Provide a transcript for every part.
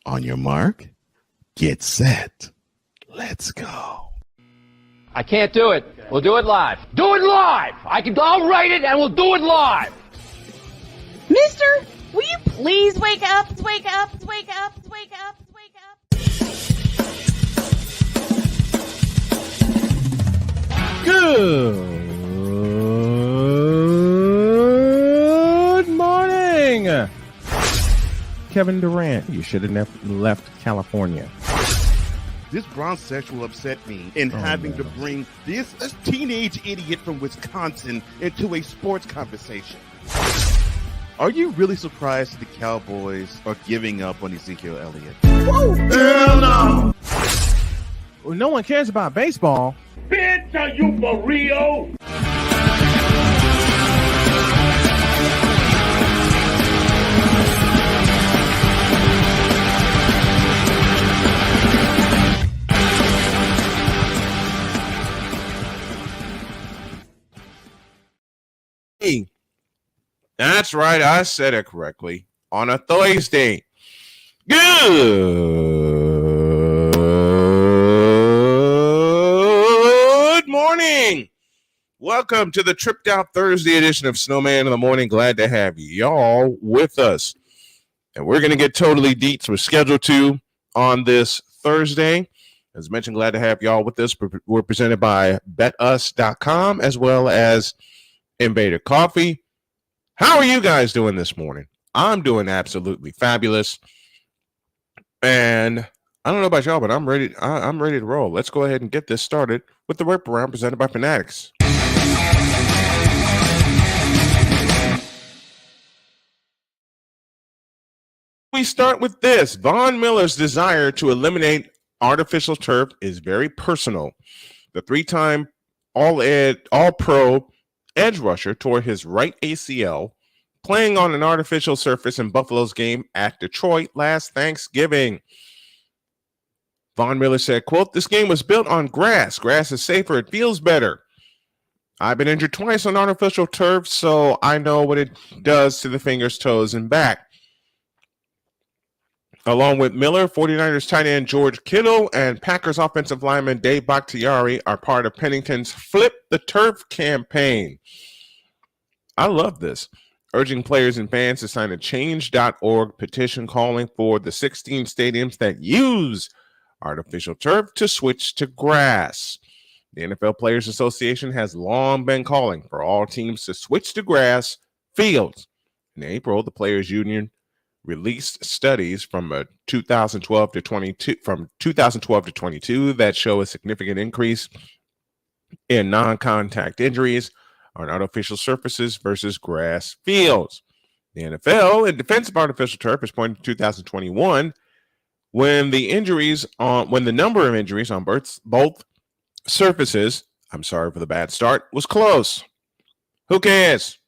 On your mark, get set. Let's go. I can't do it. We'll do it live. Do it live! I'll write it and we'll do it live! Mister, will you please wake up, wake up, wake up, wake up, wake up? Good morning. Kevin Durant, you should have left California. This Brownsexual upset me in having to bring this teenage idiot from Wisconsin into a sports conversation. Are you really surprised that the Cowboys are giving up on Ezekiel Elliott? Whoa. Hell no! Well, no one cares about baseball. Bitch, are you for real? That's right, I said it correctly. On a Thursday. Good morning. Welcome to the Tripped Out Thursday edition of Snowman in the Morning. Glad to have y'all with us. And we're going to get totally deets with Schedule 2 on this Thursday. As mentioned, glad to have y'all with us. We're presented by betus.com as well as Invader Coffee. How are you guys doing this morning? I'm doing absolutely fabulous. And I don't know about y'all, but I'm ready. I'm ready to roll. Let's go ahead and get this started with the Whip Around presented by Fanatics. We start with this. Von Miller's desire to eliminate artificial turf is very personal. The three-time All-Pro edge rusher tore his right ACL playing on an artificial surface in Buffalo's game at Detroit last Thanksgiving. Von Miller said, quote, "This game was built on grass. Grass is safer. It feels better. I've been injured twice on artificial turf, so I know what it does to the fingers, toes, and back." Along with Miller, 49ers tight end George Kittle and Packers offensive lineman Dave Bakhtiari are part of Pennington's Flip the Turf campaign. I love this. Urging players and fans to sign a change.org petition calling for the 16 stadiums that use artificial turf to switch to grass. The NFL Players Association has long been calling for all teams to switch to grass fields. In April, the Players Union released studies from 2012 to 22 that show a significant increase in non-contact injuries on artificial surfaces versus grass fields. The NFL, in defense of artificial turf, is pointing to 2021 when the number of injuries on both surfaces, I'm sorry for the bad start, was close. Who cares?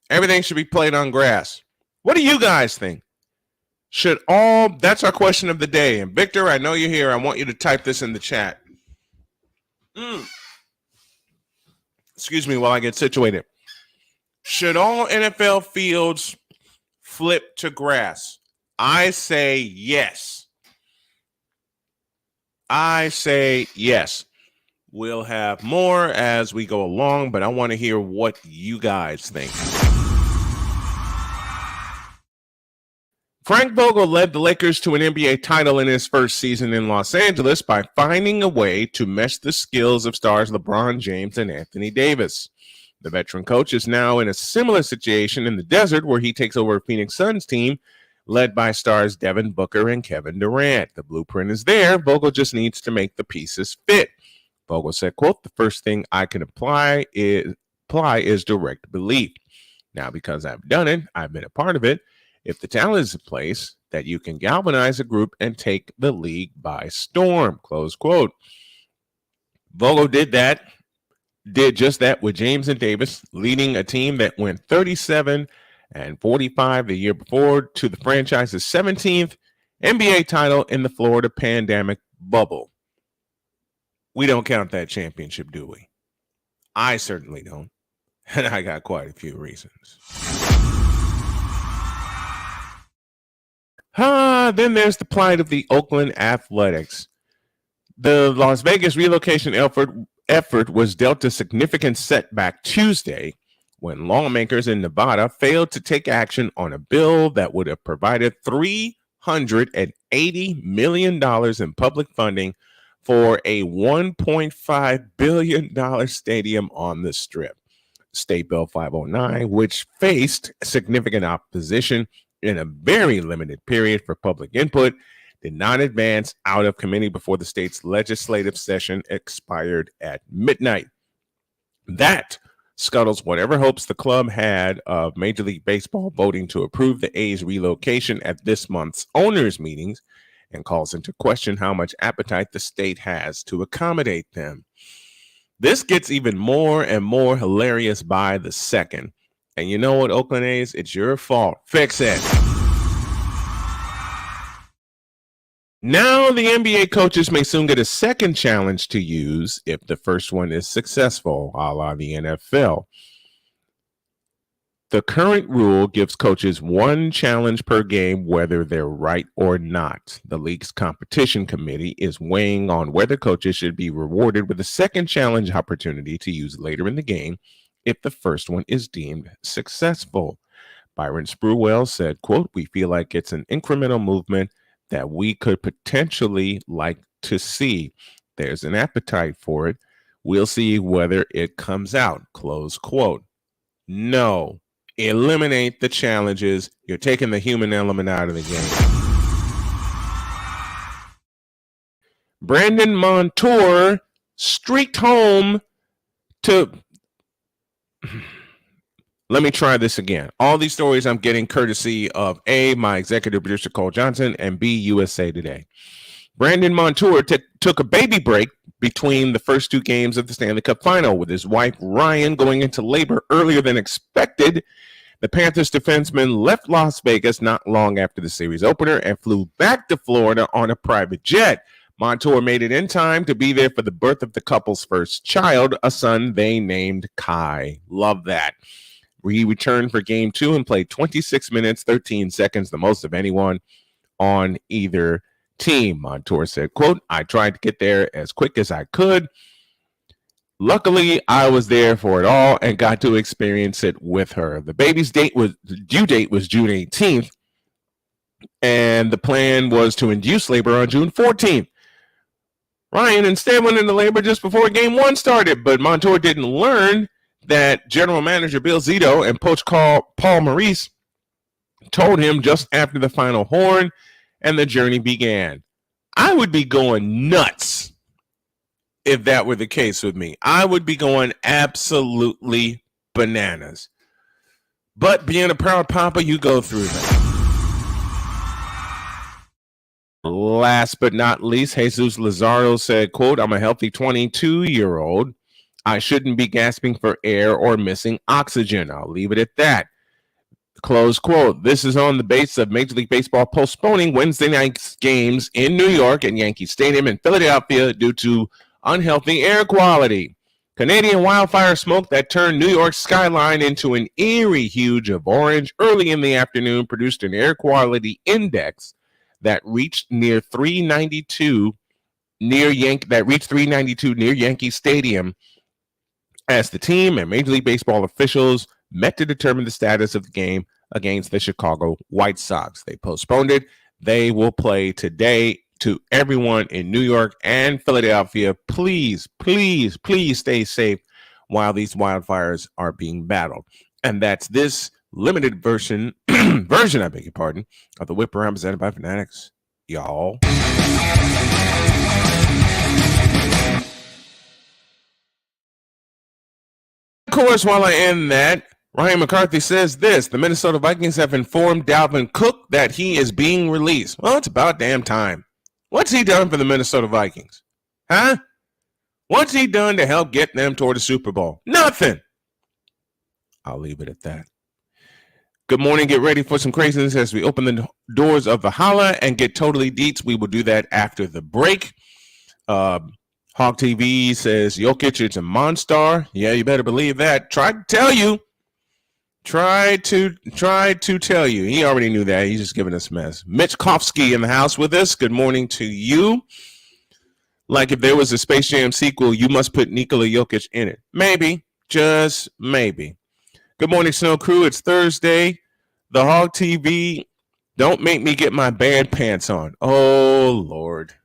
Everything should be played on grass. What do you guys think? That's our question of the day. And Victor, I know you're here. I want you to type this in the chat. Excuse me while I get situated. Should all NFL fields flip to grass? I say yes. I say yes. We'll have more as we go along, but I want to hear what you guys think. Frank Vogel led the Lakers to an NBA title in his first season in Los Angeles by finding a way to mesh the skills of stars LeBron James and Anthony Davis. The veteran coach is now in a similar situation in the desert where he takes over a Phoenix Suns team led by stars Devin Booker and Kevin Durant. The blueprint is there. Vogel just needs to make the pieces fit. Vogel said, quote, "The first thing I can apply is direct belief. Now, because I've done it, I've been a part of it. If the talent is in place, that you can galvanize a group and take the league by storm," close quote. Vogel did just that with James and Davis, leading a team that went 37-45 the year before to the franchise's 17th NBA title in the Florida pandemic bubble. We don't count that championship, do we? I certainly don't. And I got quite a few reasons. Then there's the plight of the Oakland Athletics. The Las Vegas relocation effort was dealt a significant setback Tuesday when lawmakers in Nevada failed to take action on a bill that would have provided $380 million in public funding for a $1.5 billion stadium on the Strip. State Bill 509, which faced significant opposition in a very limited period for public input, did not advance out of committee before the state's legislative session expired at midnight. That scuttles whatever hopes the club had of Major League Baseball voting to approve the A's relocation at this month's owners' meetings and calls into question how much appetite the state has to accommodate them. This gets even more and more hilarious by the second. And you know what, Oakland A's? It's your fault. Fix it. Now the NBA coaches may soon get a second challenge to use if the first one is successful, a la the NFL. The current rule gives coaches one challenge per game, whether they're right or not. The league's competition committee is weighing on whether coaches should be rewarded with a second challenge opportunity to use later in the game if the first one is deemed successful. Byron Spruwell said, quote, "We feel like it's an incremental movement that we could potentially like to see. There's an appetite for it. We'll see whether it comes out," close quote. No. Eliminate the challenges. You're taking the human element out of the game. Brandon Montour streaked home to... Let me try this again. All these stories I'm getting courtesy of A, my executive producer Cole Johnson, and B, USA Today. Brandon Montour took a baby break between the first two games of the Stanley Cup Final, with his wife Ryan going into labor earlier than expected. The Panthers defenseman left Las Vegas not long after the series opener and flew back to Florida on a private jet. Montour made it in time to be there for the birth of the couple's first child, a son they named Kai. Love that. He returned for game 2 and played 26 minutes, 13 seconds, the most of anyone on either team. Montour said, quote, "I tried to get there as quick as I could. Luckily, I was there for it all and got to experience it with her." The baby's due date was June 18th, and the plan was to induce labor on June 14th. Ryan instead went into labor just before game 1 started, but Montour didn't learn that general manager Bill Zito and coach Paul Maurice told him just after the final horn, and the journey began. I would be going nuts if that were the case with me. I would be going absolutely bananas. But being a proud papa, you go through that. Last but not least, Jesus Lazaro said, quote, "I'm a healthy 22-year-old. I shouldn't be gasping for air or missing oxygen. I'll leave it at that." Close quote. This is on the basis of Major League Baseball postponing Wednesday night's games in New York and Yankee Stadium in Philadelphia due to unhealthy air quality. Canadian wildfire smoke that turned New York's skyline into an eerie hue of orange early in the afternoon produced an air quality index that reached near 392 near Yankee Stadium as the team and Major League Baseball officials met to determine the status of the game against the Chicago White Sox. They postponed it. They will play today. To everyone in New York and Philadelphia, please, please, please stay safe while these wildfires are being battled. And that's this limited version, I beg your pardon, of the Whip Around presented by Fanatics. Y'all. Of course, while I end that, Ryan McCarthy says this: the Minnesota Vikings have informed Dalvin Cook that he is being released. Well, it's about damn time. What's he done for the Minnesota Vikings? Huh? What's he done to help get them toward the Super Bowl? Nothing. I'll leave it at that. Good morning. Get ready for some craziness as we open the doors of Valhalla and get totally deets. We will do that after the break. Hawk TV says Jokic is a monster. Yeah, you better believe that. Tried to tell you. Tried to tell you. He already knew that. He's just giving us a mess. Mitch Kofsky in the house with us. Good morning to you. Like if there was a Space Jam sequel, you must put Nikola Jokic in it. Maybe. Just maybe. Good morning, Snow Crew. It's Thursday. The Hog TV. Don't make me get my bad pants on. Oh, Lord.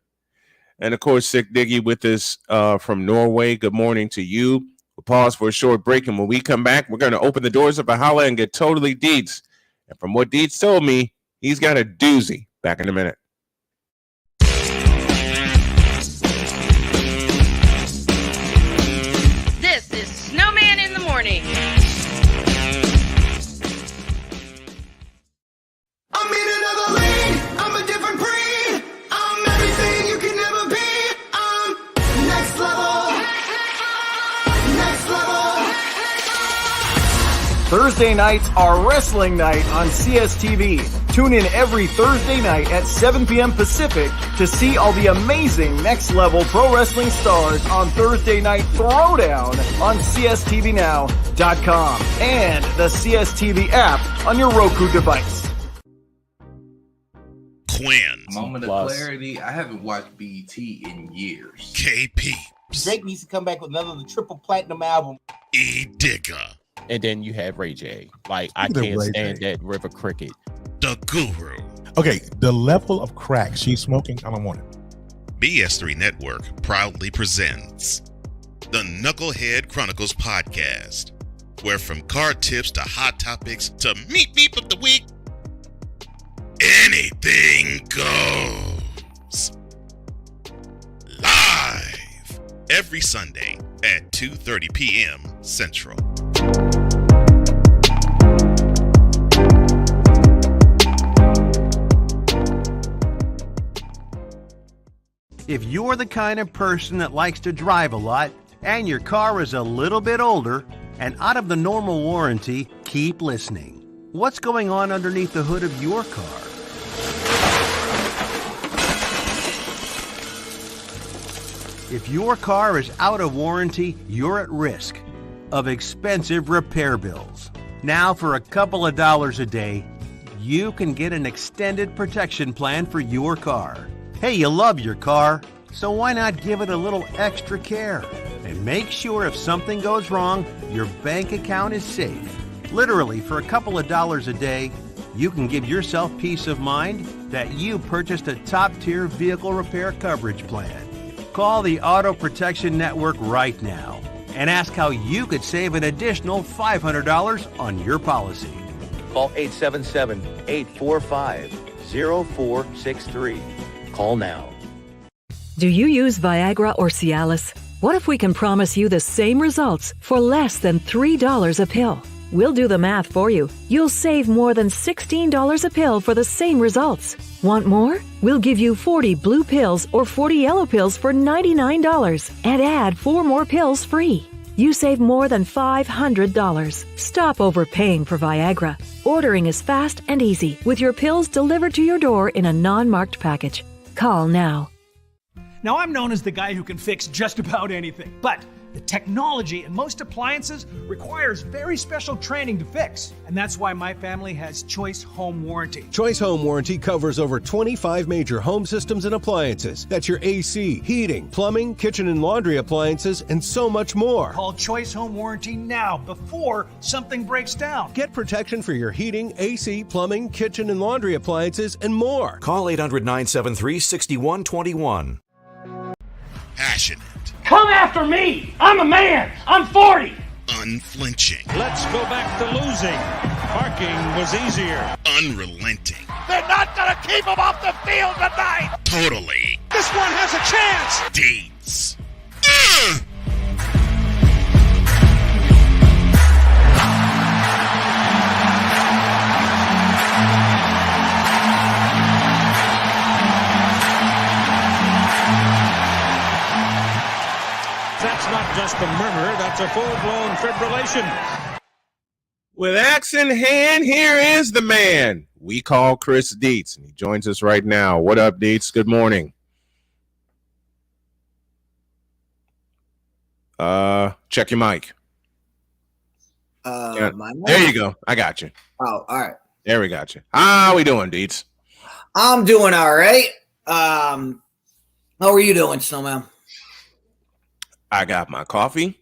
And, of course, Sick Diggy with us from Norway. Good morning to you. We'll pause for a short break, and when we come back, we're going to open the doors of Valhalla and get totally deets. And from what Deets told me, he's got a doozy. Back in a minute. This is Snowman in the morning. I'm in another lane, I'm a different breed. I'm everything you can never be. I'm next level. Next level. Thursday nights are wrestling night on CSTV. Tune in every Thursday night at 7 p.m. Pacific to see all the amazing Next Level Pro Wrestling stars on Thursday Night Throwdown on CSTVNow.com and the CSTV app on your Roku device. Quinn. Moment of clarity. I haven't watched BET in years. KP. Drake needs to come back with another triple platinum album. E Digger. And then you have Ray J. Like, I can't stand that River Cricket. The Guru. Okay, the level of crack she's smoking, I don't want it. BS3 Network proudly presents the Knucklehead Chronicles podcast, where from card tips to hot topics to meep of the week, anything goes. Live every Sunday at 2:30 p.m. Central. If you're the kind of person that likes to drive a lot and your car is a little bit older and out of the normal warranty, keep listening. What's going on underneath the hood of your car? If your car is out of warranty, you're at risk of expensive repair bills. Now, for a couple of dollars a day, you can get an extended protection plan for your car. Hey, you love your car, so why not give it a little extra care? And make sure if something goes wrong, your bank account is safe. Literally, for a couple of dollars a day, you can give yourself peace of mind that you purchased a top-tier vehicle repair coverage plan. Call the Auto Protection Network right now and ask how you could save an additional $500 on your policy. Call 877-845-0463. Call now. Do you use Viagra or Cialis? What if we can promise you the same results for less than $3 a pill? We'll do the math for you. You'll save more than $16 a pill for the same results. Want more? We'll give you 40 blue pills or 40 yellow pills for $99 and add 4 more pills free. You save more than $500. Stop overpaying for Viagra. Ordering is fast and easy with your pills delivered to your door in a non-marked package. Call now. Now, I'm known as the guy who can fix just about anything, but the technology in most appliances requires very special training to fix. And that's why my family has Choice Home Warranty. Choice Home Warranty covers over 25 major home systems and appliances. That's your AC, heating, plumbing, kitchen and laundry appliances, and so much more. Call Choice Home Warranty now before something breaks down. Get protection for your heating, AC, plumbing, kitchen and laundry appliances, and more. Call 800-973-6121. Passionate. Come after me! I'm a man! I'm 40! Unflinching. Let's go back to losing. Parking was easier. Unrelenting. They're not gonna keep him off the field tonight! Totally. This one has a chance! Dates. That's not just a murmur, that's a full-blown fibrillation. With axe in hand, here is the man we call Chris Dietz, and he joins us right now. What up, Dietz? Good morning. Check your mic. My mic? There you go. I got you. Oh, all right. There we got you. How we doing, Dietz? I'm doing all right. How are you doing, Snowman? I got my coffee.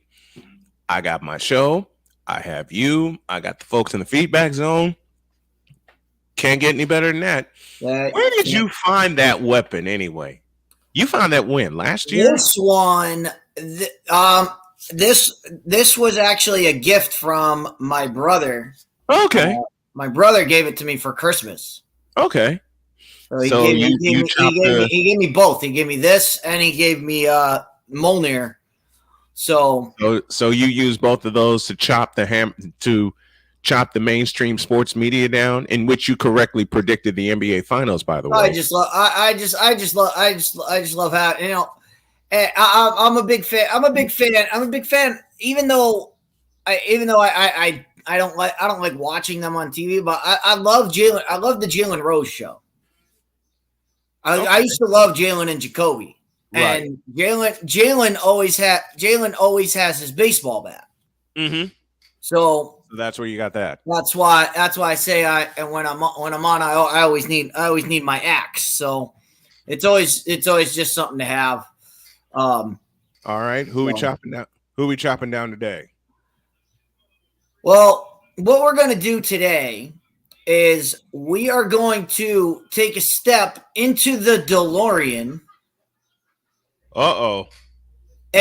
I got my show. I have you. I got the folks in the feedback zone. Can't get any better than that. Where did you find that weapon anyway? You found that when? Last year? This one, this was actually a gift from my brother. Okay. My brother gave it to me for Christmas. Okay. So he gave me both. He gave me this and he gave me Mjolnir. So you use both of those to chop the mainstream sports media down, in which you correctly predicted the NBA Finals. By the way, I just love how, you know. I'm a big fan. I'm a big fan. Even though I don't like watching them on TV, but I love Jalen. I love the Jalen Rose show. I used to love Jalen and Jacoby. And right. Jalen always has his baseball bat. Mm-hmm. So that's where you got that. That's why I say when I'm on I always need my axe. So it's always just something to have. All right, who we chopping down? Who we chopping down today? Well, what we're going to do today is we are going to take a step into the DeLorean. And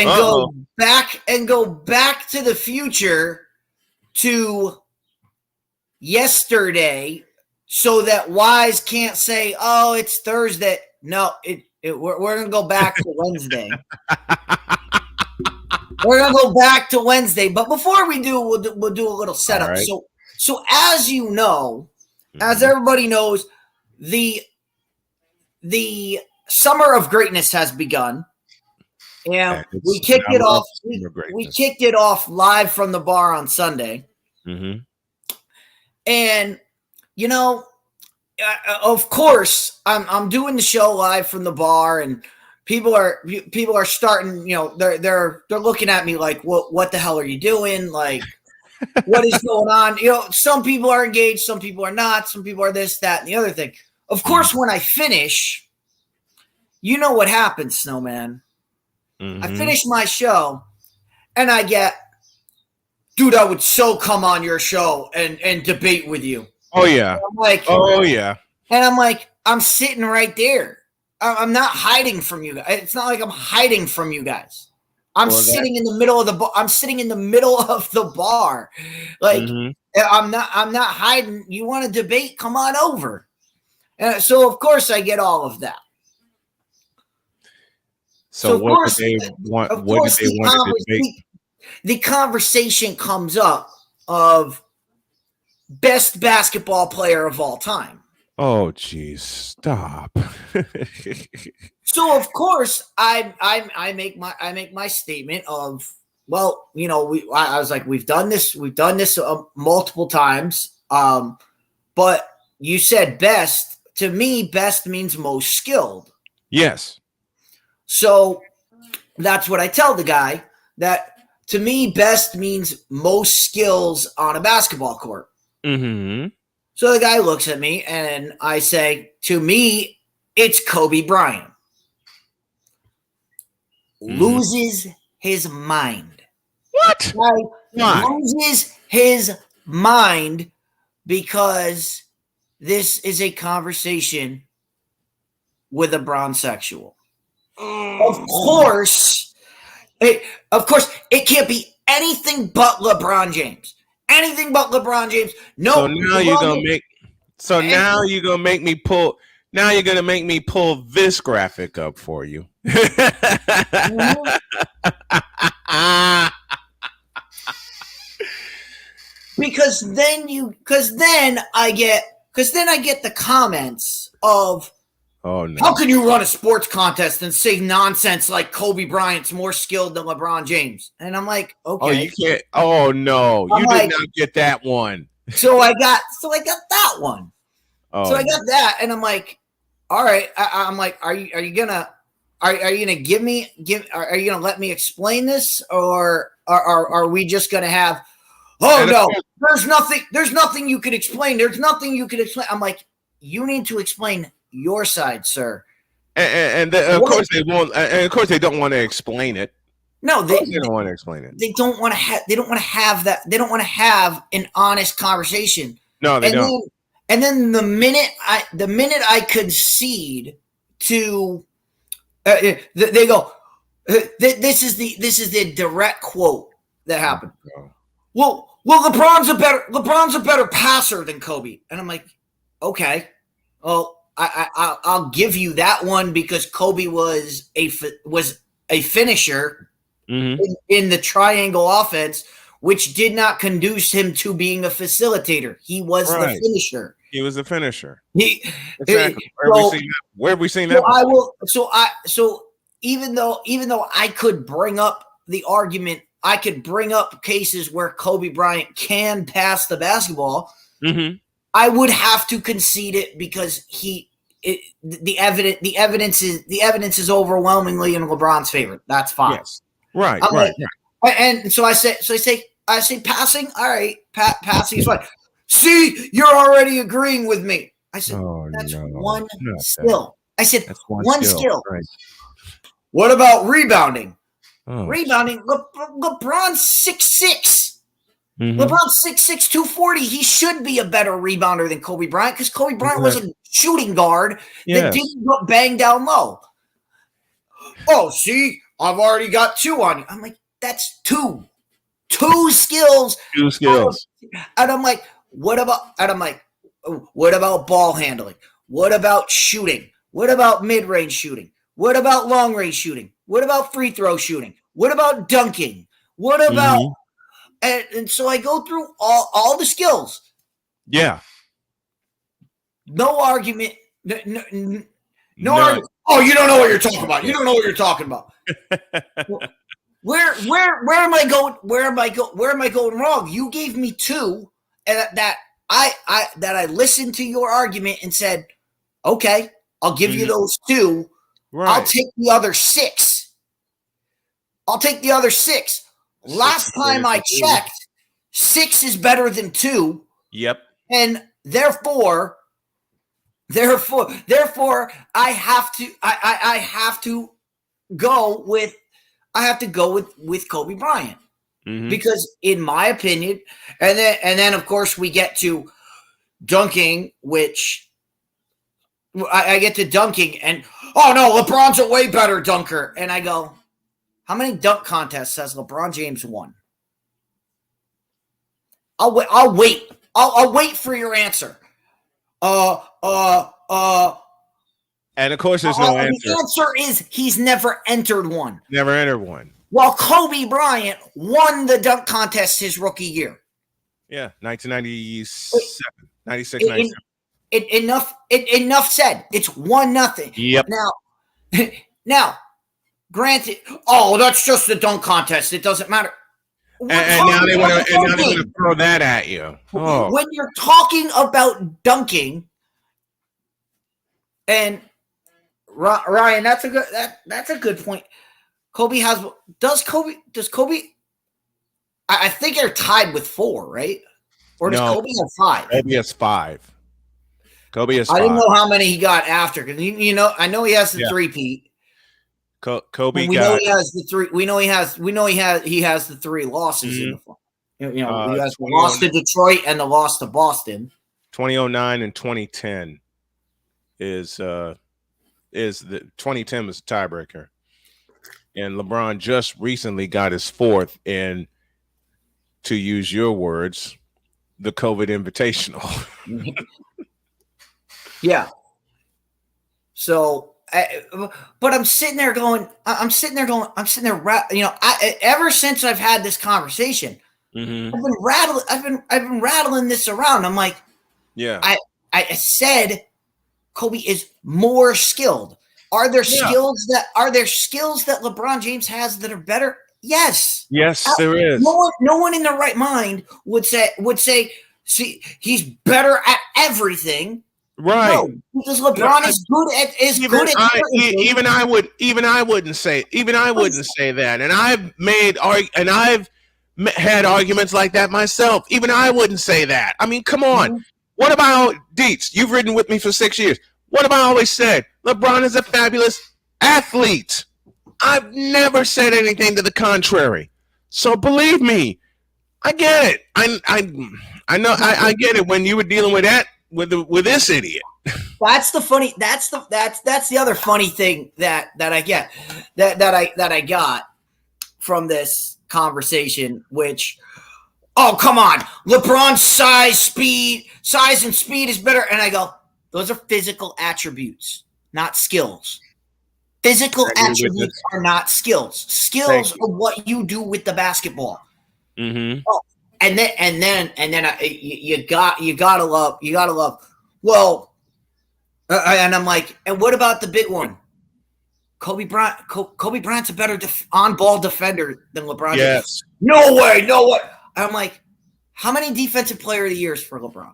go back to the future to yesterday, so that Wise can't say, "Oh, it's Thursday." No, we're gonna go back to Wednesday. We're gonna go back to Wednesday, but before we do, we'll do a little setup. Right. So as you know, as everybody knows, the Summer of Greatness has begun. And we kicked it off. We kicked it off live from the bar on Sunday. Mm-hmm. And you know, of course, I'm doing the show live from the bar, and people are starting. You know, they're looking at me like, what the hell are you doing? Like, what is going on? You know, some people are engaged, some people are not, some people are this, that, and the other thing. Of course, when I finish, you know what happens, Snowman. Mm-hmm. I finish my show and I get, dude, I would so come on your show and debate with you. Oh, yeah. I'm like, oh, yeah. And I'm like, I'm sitting right there. I'm not hiding from you guys. It's not like I'm hiding from you guys. I'm sitting in the middle of the bar. I'm sitting in the middle of the bar. Like, I'm not hiding. You want to debate? Come on over. So, of course, I get all of that. So what did they want to debate? The conversation comes up of best basketball player of all time. Oh, geez, stop. So of course I make my statement of, well, you know, I was like, we've done this multiple times. But you said best. To me, best means most skilled. Yes. So that's what I tell the guy, that to me, best means most skills on a basketball court. Mm-hmm. So the guy looks at me and I say, to me, it's Kobe Bryant. Loses his mind. What? Why? Loses his mind because this is a conversation with a bronsexual. Of course, it can't be anything but LeBron James. Anything but LeBron James. No. So now you're gonna make. So now you're gonna make me pull. Now you're gonna make me pull this graphic up for you. Because then I get the comments of, oh no, how can you run a sports contest and say nonsense like Kobe Bryant's more skilled than LeBron James? And I'm like, okay. Oh, you can't. Oh no, you did not get that one. So I got that one. Oh. So I got that, and I'm like, all right. I'm like, are you gonna let me explain this, or are we just gonna have? Oh no, there's nothing you can explain. There's nothing you can explain. I'm like, you need to explain your side, sir. And of course they won't. And of course they don't want to explain it. No, they don't want to explain it. They don't want to have. They don't want to have that. They don't want to have an honest conversation. No, they don't. And then the minute I concede to, they go, this is the direct quote that happened. Well, LeBron's a better passer than Kobe, and I'm like, okay, well, I'll give you that one because Kobe was a finisher in the triangle offense, which did not conduce him to being a facilitator. He was the finisher. He was the finisher. Exactly. Where have we seen that? So even though I could bring up the argument, I could bring up cases where Kobe Bryant can pass the basketball. Mm-hmm. I would have to concede it because the evidence is overwhelmingly in LeBron's favor. That's fine. Yes. Right. And so I say passing. All right, passing is fine. See, you're already agreeing with me. I said that's one skill. I said that's one skill. Right. What about rebounding? Oh. Rebounding. LeBron's 6'6". Mm-hmm. LeBron's 6'6", 240. He should be a better rebounder than Kobe Bryant because Kobe Bryant was a shooting guard that didn't get banged down low. Oh, see, I've already got two on you. I'm like, that's two skills. Two skills. And I'm like, what about ball handling? What about shooting? What about mid-range shooting? What about long-range shooting? What about free throw shooting? What about dunking? What about and so I go through all the skills. Yeah. No argument. No argument. Oh, you don't know what you're talking about. You don't know what you're talking about. Where am I going? Where am I going wrong? You gave me two, and that I listened to your argument and said, okay, I'll give you those two. Right. I'll take the other six. Last time I checked, 6 is better than 2. Yep. And therefore, I have to go with Kobe Bryant because, in my opinion, and then of course we get to dunking, which I get to dunking, and oh no, LeBron's a way better dunker, and I go, how many dunk contests has LeBron James won? I'll wait. I'll wait for your answer. And of course, there's no answer. The answer is he's never entered one. Never entered one. While Kobe Bryant won the dunk contest his rookie year. Yeah, 1997, 96, 97. Enough said. It's 1-0. Yep. Now, granted. Oh, that's just the dunk contest. It doesn't matter. And now they want to throw that at you. Oh. When you're talking about dunking and Ryan, that's a good point. Does Kobe? I think they're tied with 4, right? Or does Kobe have 5? Kobe has 5. Kobe has 5. I didn't know how many he got after, because I know he has the 3-peat. Kobe know he has the 3. We know he has the 3 losses in the fall. He has the loss to Detroit and the loss to Boston. 2009 and 2010 is the 2010 was a tiebreaker. And LeBron just recently got his 4th in, to use your words, the COVID Invitational. Yeah. So, but I'm sitting there, ever since I've had this conversation, Mm-hmm. I've been rattling this around. I'm like, yeah. I said Kobe is more skilled. Are there skills that LeBron James has that are better? Yes. Yes, there is. No one in their right mind would say, see, he's better at everything. Right. No, because LeBron is good at even I wouldn't say that. And I've had arguments like that myself. Even I wouldn't say that. I mean, come on. Mm-hmm. What about Dietz? You've ridden with me for 6 years. What have I always said? LeBron is a fabulous athlete. I've never said anything to the contrary. So believe me, I get it. I know I get it when you were dealing with that with this idiot. That's the other funny thing that I get that I got from this conversation, which, oh, come on, LeBron's size and speed is better. And I go, those are physical attributes, not skills. Physical attributes are not skills. Skills are what you do with the basketball. Mm-hmm. Oh, and then you gotta love. Well, and I'm like, and what about the big one? Kobe Bryant's a better on-ball defender than LeBron. Yes. No way. I'm like, how many defensive player of the years for LeBron?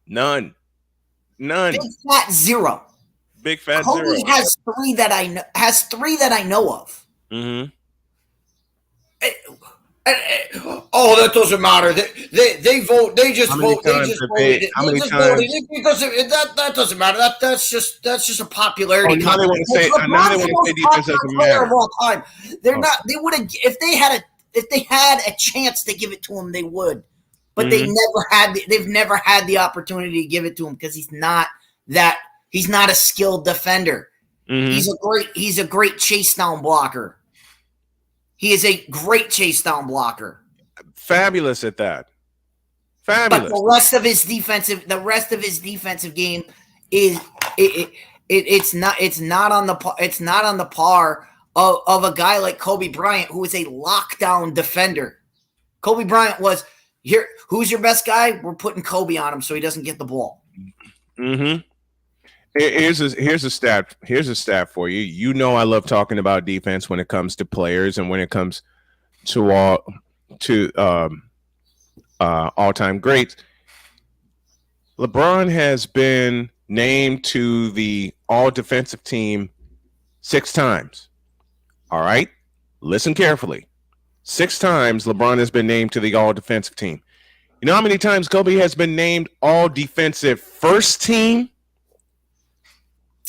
None. Big fat 0. Big fat Kobe 0. has 3 that I know of. Mm-hmm. Oh, that doesn't matter. They vote. They just vote. How many times? Because that doesn't matter. That's just a popularity. Now they want to say defense doesn't matter. Of all time. They're not. They would have if they had a chance to give it to him, they would. But they never had. They've never had the opportunity to give it to him because he's not a skilled defender. Mm-hmm. He's a great chase down blocker. He is a great chase down blocker. Fabulous at that. Fabulous. But the rest of his defensive game is it's not on the par of a guy like Kobe Bryant, who is a lockdown defender. Kobe Bryant was here. Who's your best guy? We're putting Kobe on him so he doesn't get the ball. Mm-hmm. Here's a stat for you. You know I love talking about defense when it comes to players and when it comes to all-time greats. LeBron has been named to the all-defensive team 6 times. All right? Listen carefully. 6 times LeBron has been named to the all-defensive team. You know how many times Kobe has been named all-defensive first team?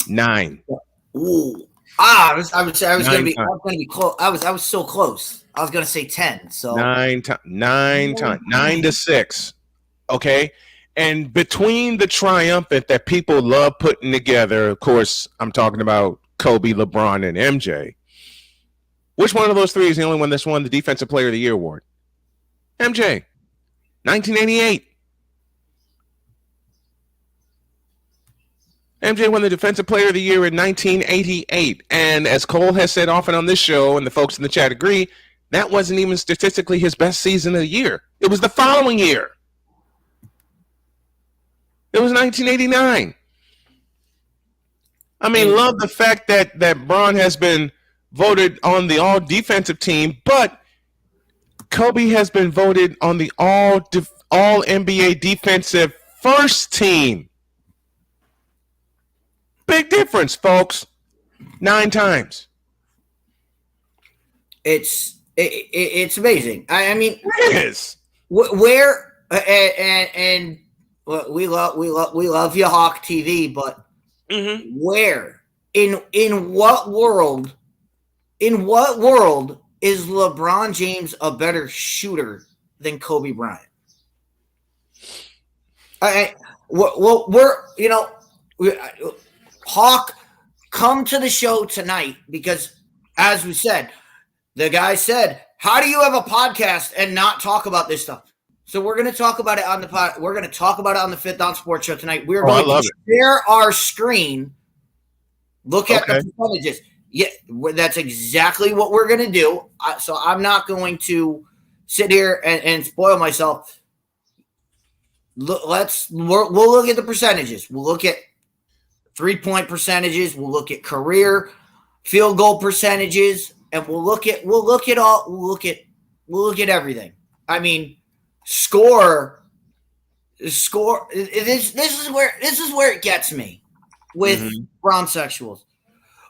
9. Ooh. I was going to be close. I was so close. I was going to say 10. So 9 times. 9 to 6. Okay. And between the triumphant that people love putting together, of course, I'm talking about Kobe, LeBron, and MJ. Which one of those 3 is the only one that's won the Defensive Player of the Year award? MJ. 1988. MJ won the Defensive Player of the Year in 1988. And as Cole has said often on this show, and the folks in the chat agree, that wasn't even statistically his best season of the year. It was the following year. It was 1989. I mean, love the fact that Bron has been voted on the all-defensive team, but Kobe has been voted on the all-NBA defensive first team. Big difference, folks. 9 times. It's amazing. I mean, it is. Where and we love you, Hawk TV, but where in what world is LeBron James a better shooter than Kobe Bryant? Hawk, come to the show tonight because, as we said, the guy said, "How do you have a podcast and not talk about this stuff?" So we're going to talk about it on the pod. We're going to talk about it on the Fifth Down Sports Show tonight. We're going to share our screen. Look at the percentages. Yeah, that's exactly what we're going to do. So I'm not going to sit here and spoil myself. We'll look at the percentages. We'll look at 3-point percentages. We'll look at career field goal percentages, and we'll look at everything. I mean, score. This is where it gets me with Brown sexuals.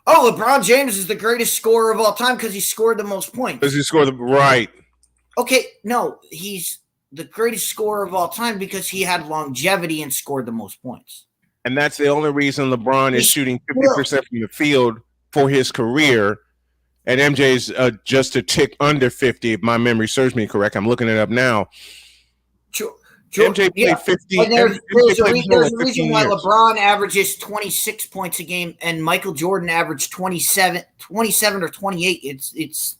Oh, LeBron James is the greatest scorer of all time because he scored the most points. Because he scored right. Okay, no, he's the greatest scorer of all time because he had longevity and scored the most points. And that's the only reason LeBron is shooting 50% from the field for his career. And MJ's just a tick under 50, if my memory serves me correct. I'm looking it up now. MJ played 50. And there's a reason why LeBron averages 26 points a game and Michael Jordan averaged 27 or 28. It's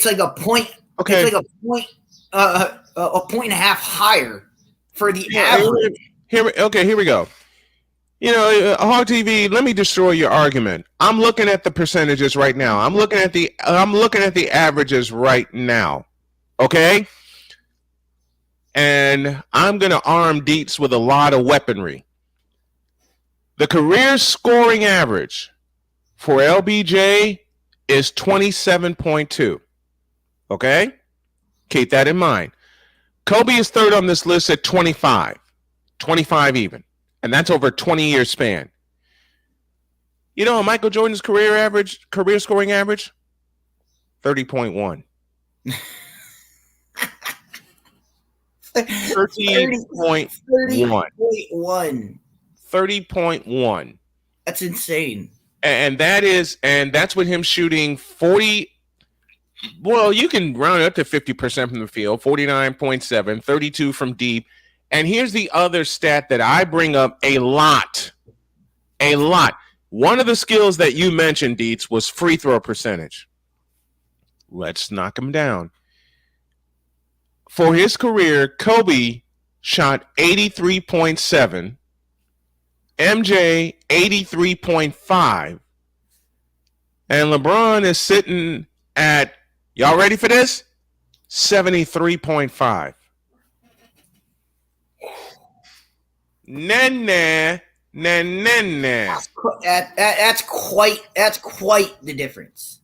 like a point. Okay. It's like a point and a half higher for the average. Here we go. Hog TV, let me destroy your argument. I'm looking at the percentages right now. I'm looking at the averages right now. Okay? And I'm going to arm Deets with a lot of weaponry. The career scoring average for LBJ is 27.2. Okay? Keep that in mind. Kobe is third on this list at 25 even. And that's over a 20-year span. Michael Jordan's career scoring average? 30.1. 30.1. 30.1. That's insane. And that's with him shooting 40. Well, you can round it up to 50% from the field, 49.7, 32 from deep. And here's the other stat that I bring up a lot. One of the skills that you mentioned, Deets, was free throw percentage. Let's knock him down. For his career, Kobe shot 83.7, MJ 83.5, and LeBron is sitting at, y'all ready for this? 73.5. Nah. That's quite the difference.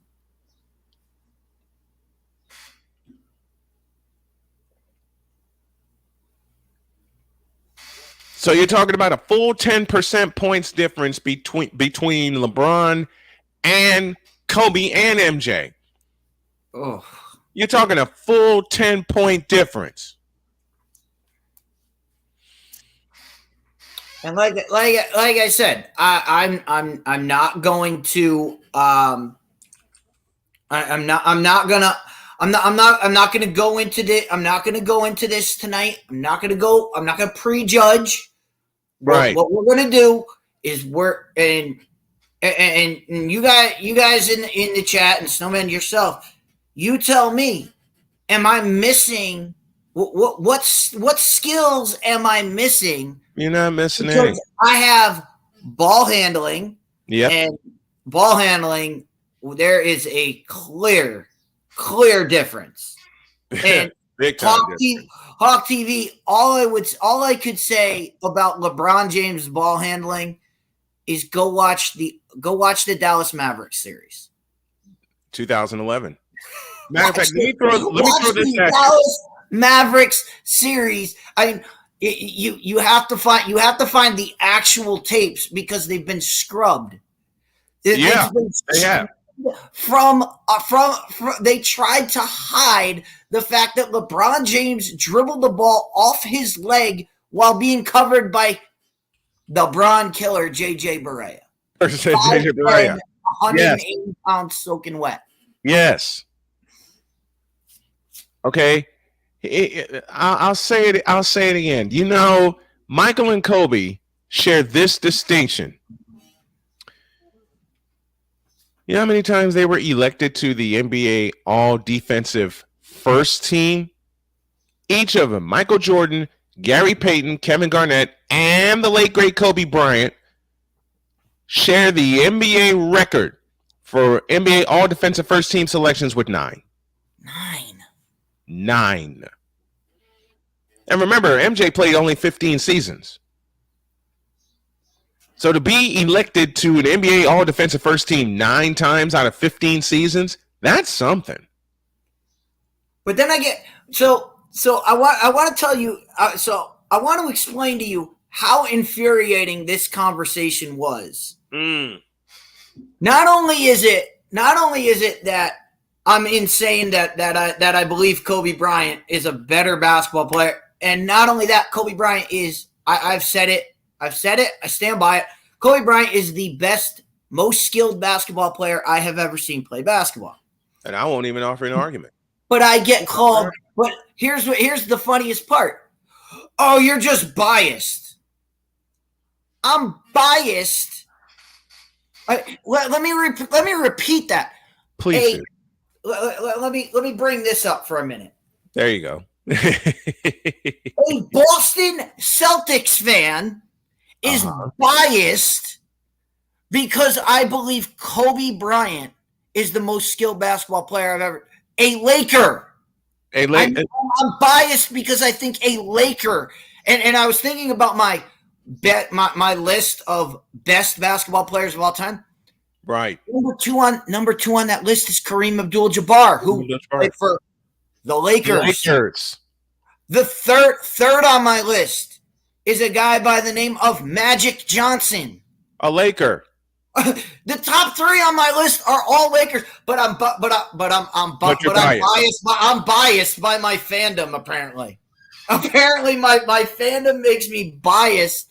So you're talking about a full 10% points difference between LeBron and Kobe and MJ. Oh, you're talking a full 10-point difference. And like I said, I'm not going to I'm not gonna go into this. I'm not gonna go into this tonight. I'm not gonna prejudge. Right. What we're gonna do is and you guys in the chat and Snowman yourself, you tell me, am I missing what skills am I missing? You're not missing any. I have ball handling. Yep. And ball handling, there is a clear difference. And Hawk TV, all I could say about LeBron James' ball handling is go watch the Dallas Mavericks series. 2011. Matter of fact, let me throw this at Dallas Mavericks series. I mean, you have to find the actual tapes because they've been scrubbed. Yeah, they have. From they tried to hide the fact that LeBron James dribbled the ball off his leg while being covered by the Bron killer JJ Barea. JJ Barea. 180 pounds soaking wet. Yes. Okay. I'll say it. I'll say it again. You know, Michael and Kobe share this distinction. You know how many times they were elected to the NBA All Defensive First Team? Each of them, Michael Jordan, Gary Payton, Kevin Garnett, and the late great Kobe Bryant, share the NBA record for NBA All Defensive First Team selections with 9. 9. And remember, MJ played only 15 seasons. So to be elected to an NBA All Defensive First Team 9 times out of 15 seasons, that's something. But then I get so I want to tell you so I want to explain to you how infuriating this conversation was. Not only is it that I'm insane that I believe Kobe Bryant is a better basketball player, and not only that, Kobe Bryant is I've said it, I stand by it. Kobe Bryant is the best, most skilled basketball player I have ever seen play basketball. And I won't even offer an argument. But I get called. But here's the funniest part. Oh, you're just biased. I'm biased. Let me repeat that. Please. Let me bring this up for a minute. There you go. A Boston Celtics fan is biased because I believe Kobe Bryant is the most skilled basketball player I've ever. A Laker. I'm biased because I think a Laker. And I was thinking about my list of best basketball players of all time. Right. Number two on that list is Kareem Abdul-Jabbar, who played for the Lakers. The third on my list is a guy by the name of Magic Johnson. A Laker. The top 3 on my list are all Lakers, but I'm biased. I'm biased by my fandom. Apparently, my fandom makes me biased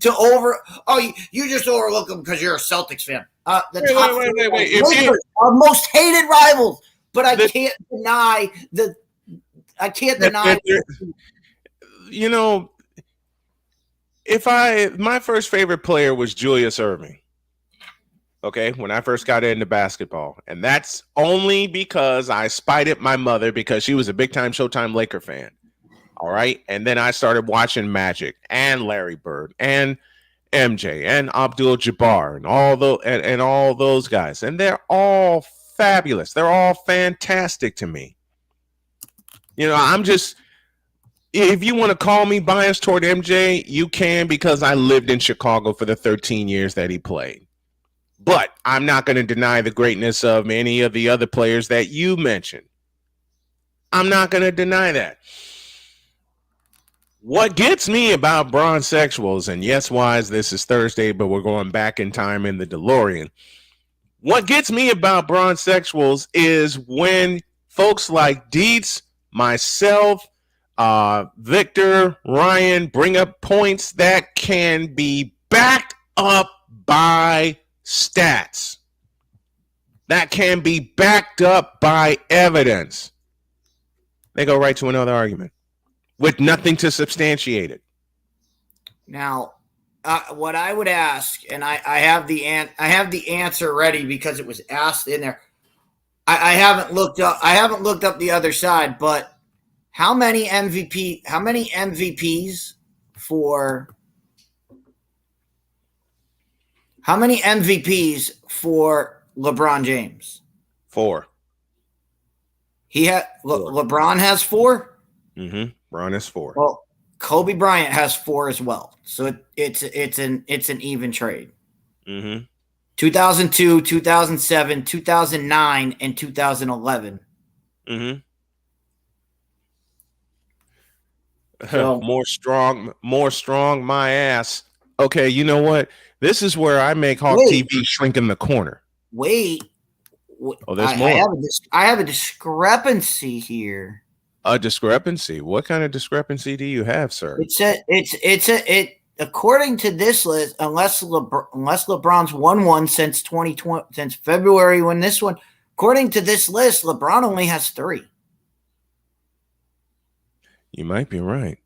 to over. Oh, you just overlook them because you're a Celtics fan. Wait. Lakers are most hated rivals, but I can't deny the. I can't deny. You know, my first favorite player was Julius Erving. Okay, when I first got into basketball, and that's only because I spited my mother because she was a big-time Showtime Laker fan. All right, and then I started watching Magic and Larry Bird and MJ and Abdul-Jabbar and all those guys, and they're all fabulous. They're all fantastic to me. You know, I'm just. If you want to call me biased toward MJ, you can, because I lived in Chicago for the 13 years that he played. But I'm not going to deny the greatness of any of the other players that you mentioned. I'm not going to deny that. What gets me about bronsexuals, and yes, Wise, this is Thursday, but we're going back in time in the DeLorean. What gets me about bronsexuals is when folks like Dietz, myself, Victor, Ryan bring up points that can be backed up by stats, that can be backed up by evidence. They go right to another argument with nothing to substantiate it. Now, what I would ask, and I have the answer ready because it was asked in there. I haven't looked up the other side, but how many MVPs for LeBron James? 4. LeBron has 4? Mm-hmm. Bron has 4. Well, Kobe Bryant has 4 as well. So it's an even trade. Mm-hmm. 2002, 2007, 2009, and 2011. Mm-hmm. So, more strong, my ass. Okay, you know what? This is where I make Hawk TV shrink in the corner. Wait. Oh, there's more. I have a discrepancy here. A discrepancy? What kind of discrepancy do you have, sir? According to this list, unless LeBron's won one since 2020, since February when this one, according to this list, LeBron only has 3. You might be right.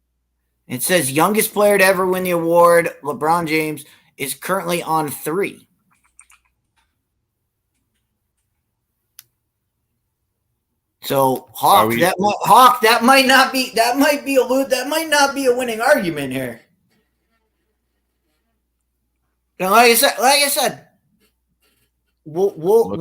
It says youngest player to ever win the award, LeBron James, is currently on 3. So Hawk, that might not be a winning argument here. Now, like I said, we'll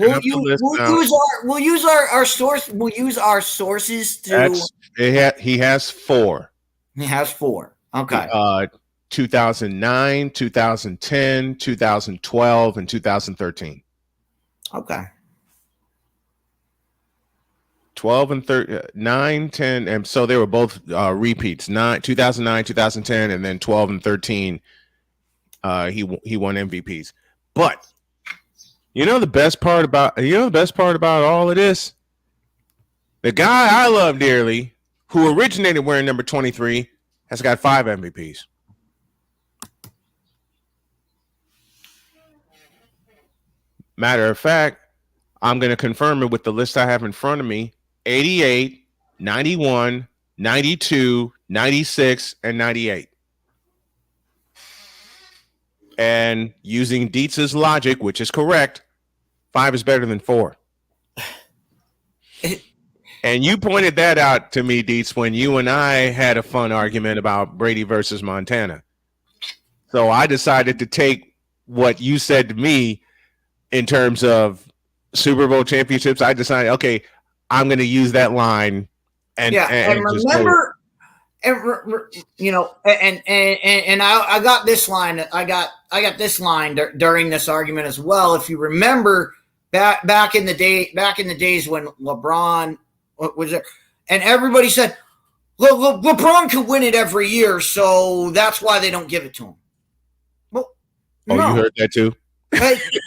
use our sources to. He has 4. He has 4. Okay. 2009, 2010, 2012, and 2013. Okay. 12 and 9, 10, and so they were both repeats. 2009, 2010, and then 12 and 13. He won MVPs. But the best part about all of this, the guy I love dearly, who originated wearing number 23, has got 5 MVPs. Matter of fact, I'm going to confirm it with the list I have in front of me. 88, 91, 92, 96, and 98. And using Dietz's logic, which is correct, 5 is better than 4. And you pointed that out to me, Dietz, when you and I had a fun argument about Brady versus Montana. So I decided to take what you said to me in terms of Super Bowl championships. I decided, okay, I'm going to use that line, and remember, I got this line. I got this line during this argument as well. If you remember, back in the days when LeBron was there, and everybody said, LeBron could win it every year, so that's why they don't give it to him. Well, you heard that too? So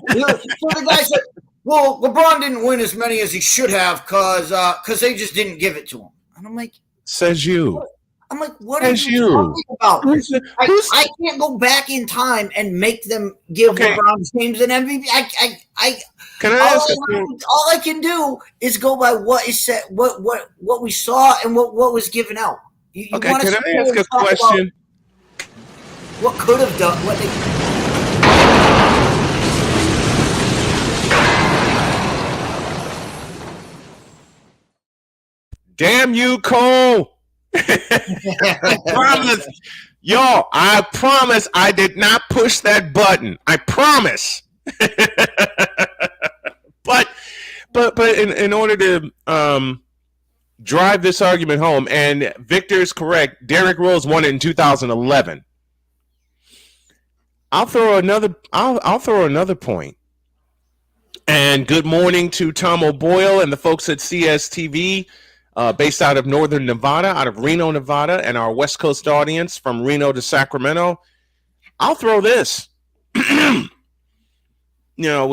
the guy said, well, LeBron didn't win as many as he should have because they just didn't give it to him. And I'm like, says you. I'm like, what are you talking about? I can't go back in time and make them give LeBron James an MVP. All I can do is go by what is said, what we saw, and what was given out. Can I ask a question? What could have done? What they. Damn you, Cole. I promise I did not push that button. I promise. but in order to drive this argument home, and Victor is correct, Derrick Rose won it in 2011. I'll throw another point. And good morning to Tom O'Boyle and the folks at CSTV. Based out of Northern Nevada, out of Reno, Nevada, and our West Coast audience from Reno to Sacramento. I'll throw this. We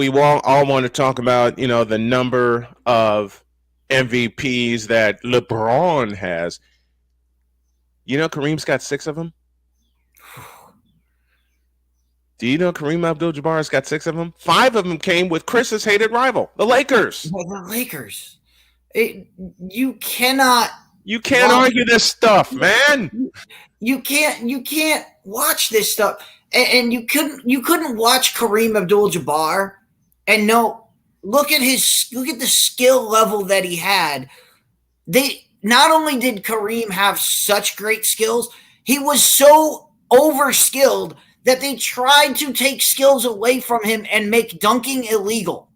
all want to talk about, the number of MVPs that LeBron has. Kareem's got 6 of them. Do you know Kareem Abdul-Jabbar's got 6 of them? 5 of them came with Chris's hated rival, the Lakers. The Lakers. You can't argue this stuff, man. You can't watch this stuff, and you couldn't watch Kareem Abdul-Jabbar and look at the skill level that he had. They not only did Kareem have such great skills, he was so overskilled that they tried to take skills away from him and make dunking illegal.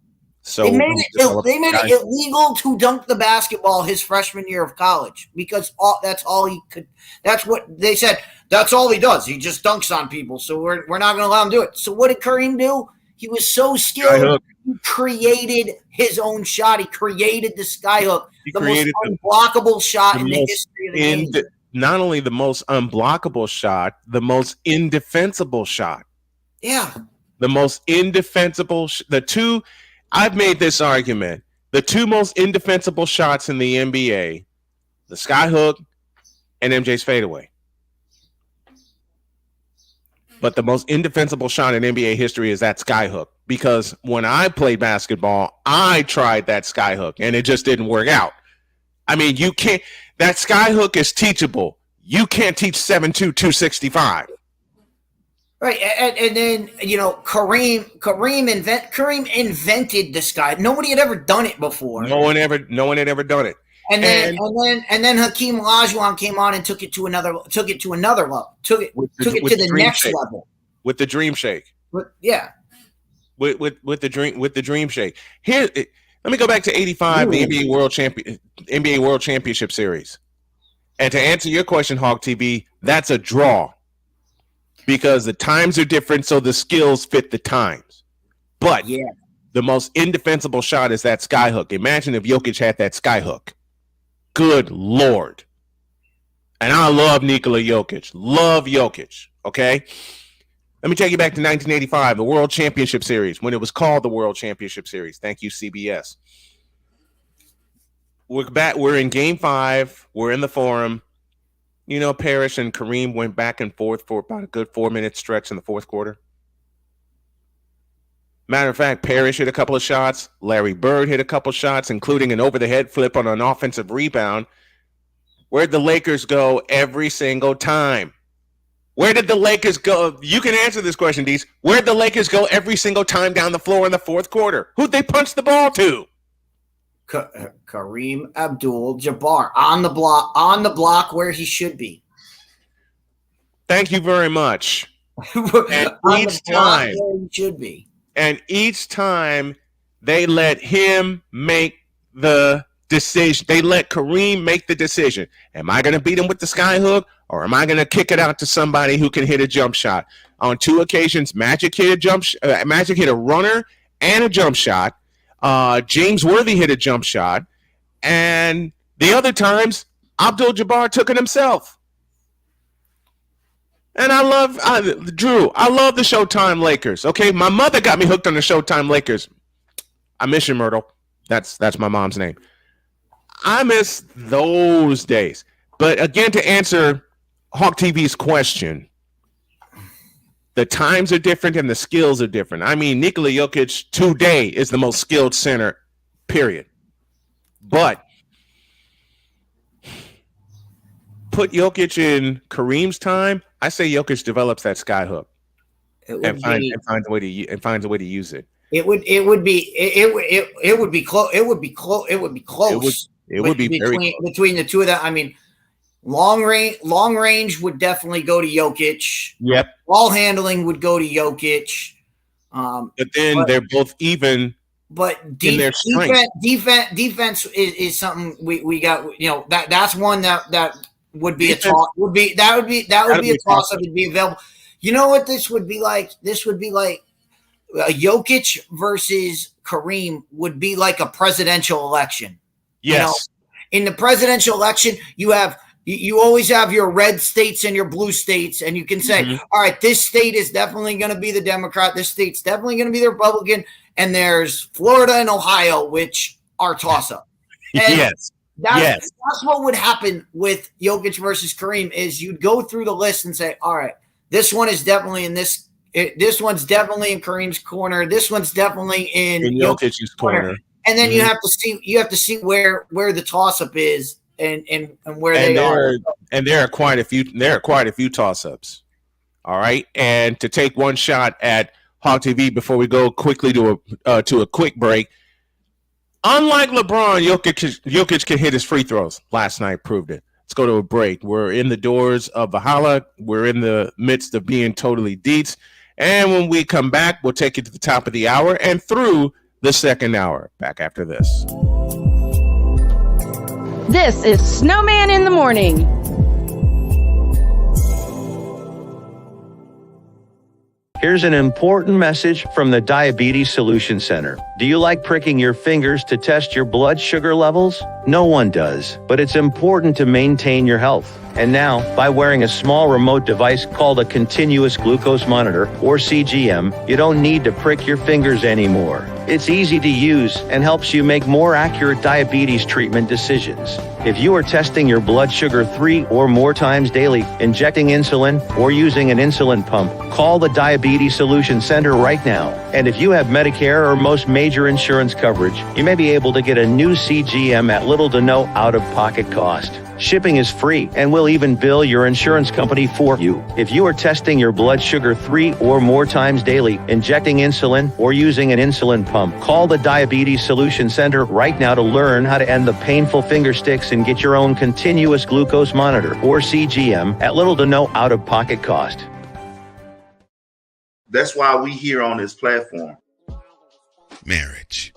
So they made it illegal to dunk the basketball his freshman year of college because that's all he could. That's what they said. That's all he does. He just dunks on people. So we're not going to allow him to do it. So what did Kareem do? He was so skilled. He created his own shot. He created the skyhook, the most unblockable shot in the history of the game. not only the most unblockable shot, the most indefensible shot. Yeah. The most indefensible, I've made this argument. The two most indefensible shots in the NBA, the skyhook and MJ's fadeaway. But the most indefensible shot in NBA history is that skyhook, because when I played basketball, I tried that skyhook and it just didn't work out. I mean, you can't. That skyhook is teachable. You can't teach 7'2", 265. Right, and then Kareem invented the sky. Nobody had ever done it before. No one had ever done it. And then Hakeem Olajuwon came on and took it to another level. Took it to the next level with the dream shake. With the dream shake. Here, let me go back to '85, the NBA World Championship Series. And to answer your question, Hawk TV, that's a draw because the times are different, so the skills fit the times. But the most indefensible shot is that skyhook. Imagine if Jokic had that skyhook. Good Lord. And I love Nikola Jokic. Love Jokic. Okay? Let me take you back to 1985, the World Championship Series, when it was called the World Championship Series. Thank you, CBS. We're back. We're in Game 5. We're in the Forum. Parrish and Kareem went back and forth for about a good 4-minute stretch in the fourth quarter. Matter of fact, Parrish hit a couple of shots. Larry Bird hit a couple of shots, including an over-the-head flip on an offensive rebound. Where'd the Lakers go every single time? Where did the Lakers go? You can answer this question, Dees. Where'd the Lakers go every single time down the floor in the fourth quarter? Who'd they punch the ball to? Kareem Abdul-Jabbar on the block where he should be. Thank you very much. And each time where he should be. And each time they let him make the decision. They let Kareem make the decision. Am I going to beat him with the skyhook, or am I going to kick it out to somebody who can hit a jump shot? On 2 occasions, Magic hit a runner and a jump shot. James Worthy hit a jump shot. And the other times, Abdul-Jabbar took it himself. And I love Drew. I love the Showtime Lakers. Okay, my mother got me hooked on the Showtime Lakers. I miss you, Myrtle. That's my mom's name. I miss those days. But again, to answer Hawk TV's question, the times are different and the skills are different. I mean, Nikola Jokic today is the most skilled center, period. But put Jokic in Kareem's time, I say Jokic develops that skyhook and finds a way to use it. It would be close. It would be close. It would be between the two of them. I mean, long range would definitely go to Jokic. Yep. Ball handling would go to Jokic. But then they're both even. But in their strength. Defense is something we got. That's one that would be a toss. Would be a toss up. Would be available. You know what this would be like? This would be like Jokic versus Kareem would be like a presidential election. Yes. In the presidential election, you always have your red states and your blue states, and you can say, all right, this state is definitely going to be the Democrat. This state's definitely going to be the Republican. And there's Florida and Ohio, which are toss-up. Yes. That's what would happen with Jokic versus Kareem is you'd go through the list and say, all right, this one is definitely in this. This one's definitely in Kareem's corner. This one's definitely in Jokic's corner. And then you have to see where the toss-up is and where they are. And there are quite a few toss-ups. All right. And to take one shot at Hawk TV before we go quickly to a quick break. Unlike LeBron, Jokic can hit his free throws. Last night proved it. Let's go to a break. We're in the doors of Valhalla. We're in the midst of being totally deets. And when we come back, we'll take you to the top of the hour and through the second hour. Back after this. This is Snowman in the Morning. Here's an important message from the Diabetes Solution Center. Do you like pricking your fingers to test your blood sugar levels? No one does, but it's important to maintain your health. And now, by wearing a small remote device called a continuous glucose monitor, or CGM, you don't need to prick your fingers anymore. It's easy to use and helps you make more accurate diabetes treatment decisions. If you are testing your blood sugar 3 or more times daily, injecting insulin, or using an insulin pump, call the Diabetes Solution Center right now. And if you have Medicare or most major insurance coverage, you may be able to get a new CGM at little to no out-of-pocket cost. Shipping is free, and we'll even bill your insurance company for you. If you are testing your blood sugar 3 or more times daily, injecting insulin, or using an insulin pump, call the Diabetes Solution Center right now to learn how to end the painful finger sticks and get your own continuous glucose monitor, or CGM, at little to no out-of-pocket cost. That's why we here on this platform. Marriage,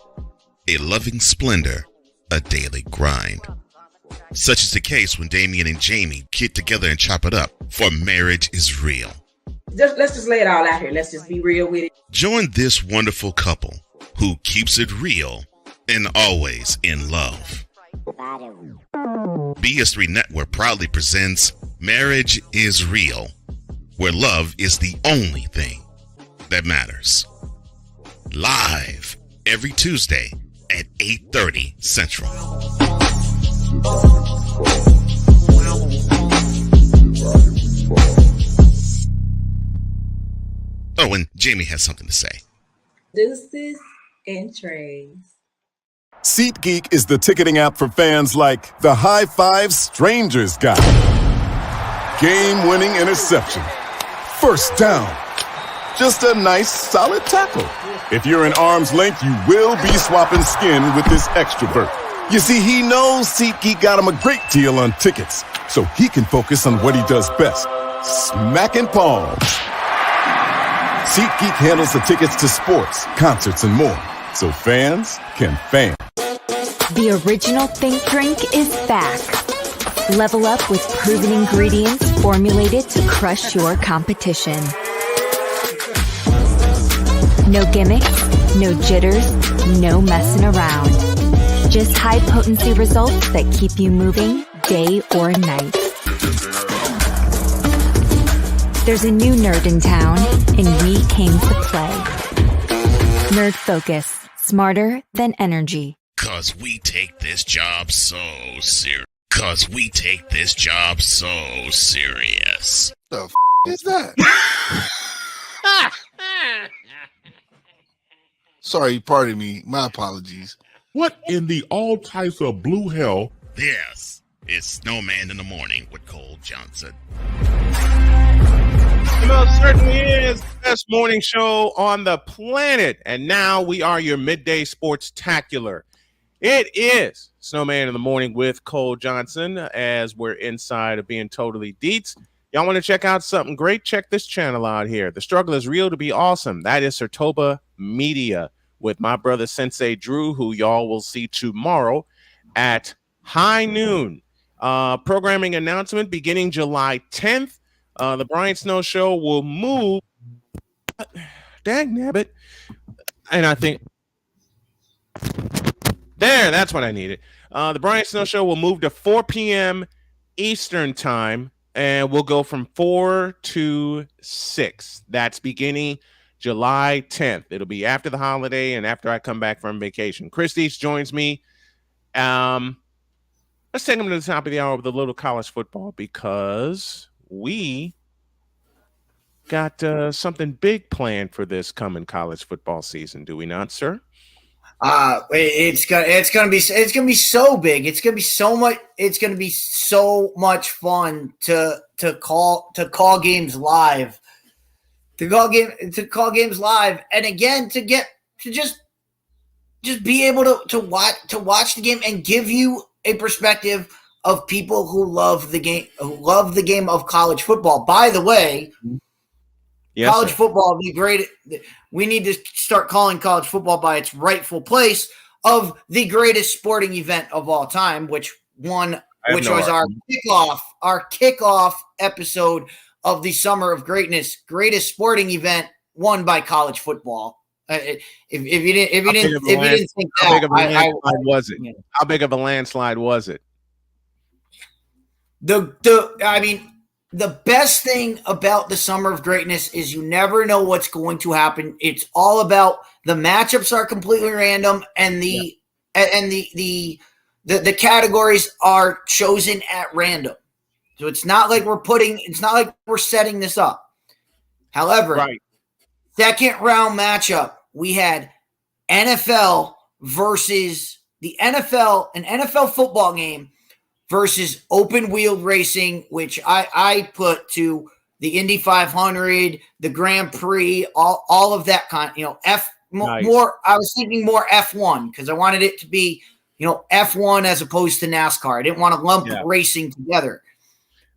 a loving splendor, a daily grind. Such is the case when Damien and Jamie get together and chop it up, for marriage is real. Let's just lay it all out here. Let's just be real with it. Join this wonderful couple who keeps it real and always in love. BS3 Network proudly presents Marriage is Real, where love is the only thing that matters. Live every Tuesday at 8:30 Central. Oh, and Jamie has something to say. Deuces and trays. SeatGeek is the ticketing app for fans like the High Five Strangers guy. Game-winning interception. First down. Just a nice, solid tackle. If you're in arm's length, you will be swapping skin with this extrovert. You see, he knows SeatGeek got him a great deal on tickets, so he can focus on what he does best, smacking palms. SeatGeek handles the tickets to sports, concerts, and more, so fans can fan. The original Think drink is back. Level up with proven ingredients formulated to crush your competition. No gimmicks, no jitters, no messing around. Just high-potency results that keep you moving day or night. There's a new nerd in town, and we came to play. Nerd Focus. Smarter than energy. 'Cause we take this job so serious. 'Cause we take this job so serious. The f*** is that? Sorry, pardon me. My apologies. What in the all types of blue hell? Yes, it's Snowman in the Morning with Cole Johnson. It most certainly is the best morning show on the planet. And now we are your midday sports-tacular. It is Snowman in the Morning with Cole Johnson, as we're inside of being totally deets. Y'all want to check out something great? Check this channel out here. The struggle is real to be awesome. That is Sertoba Media with my brother Sensei Drew, who y'all will see tomorrow at high noon. Programming announcement beginning July 10th. The Brian Snow Show will move. Dang nabbit. And I think that's what I needed. The Brian Snow Show will move to 4 p.m. Eastern time, and we'll go from 4 to 6. That's beginning July 10th. It'll be after the holiday and after I come back from vacation. Christie's joins me. Let's take him to the top of the hour with a little college football, because we got something big planned for this coming college football season, do we not, sir? It's gonna be so big. It's gonna be so much. It's gonna be so much fun to call games live. To call games live, and again to just be able to watch the game and give you a perspective of people who love the game of college football. By the way, yes, college football be great. We need to start calling college football by its rightful place of the greatest sporting event of all time, which was our kickoff episode of the Summer of Greatness, greatest sporting event won by college football. If you didn't think that, how big of a landslide was it? How big of a landslide was it? I mean, the best thing about the Summer of Greatness is you never know what's going to happen. It's all about the matchups are completely random, and the categories are chosen at random. So it's not like we're setting this up. However, second round matchup, we had NFL versus the NFL, an NFL football game versus open wheeled racing, which I put to the Indy 500, the Grand Prix, all of that kind. More. I was thinking more F1 because I wanted it to be F1 as opposed to NASCAR. I didn't want to lump racing together,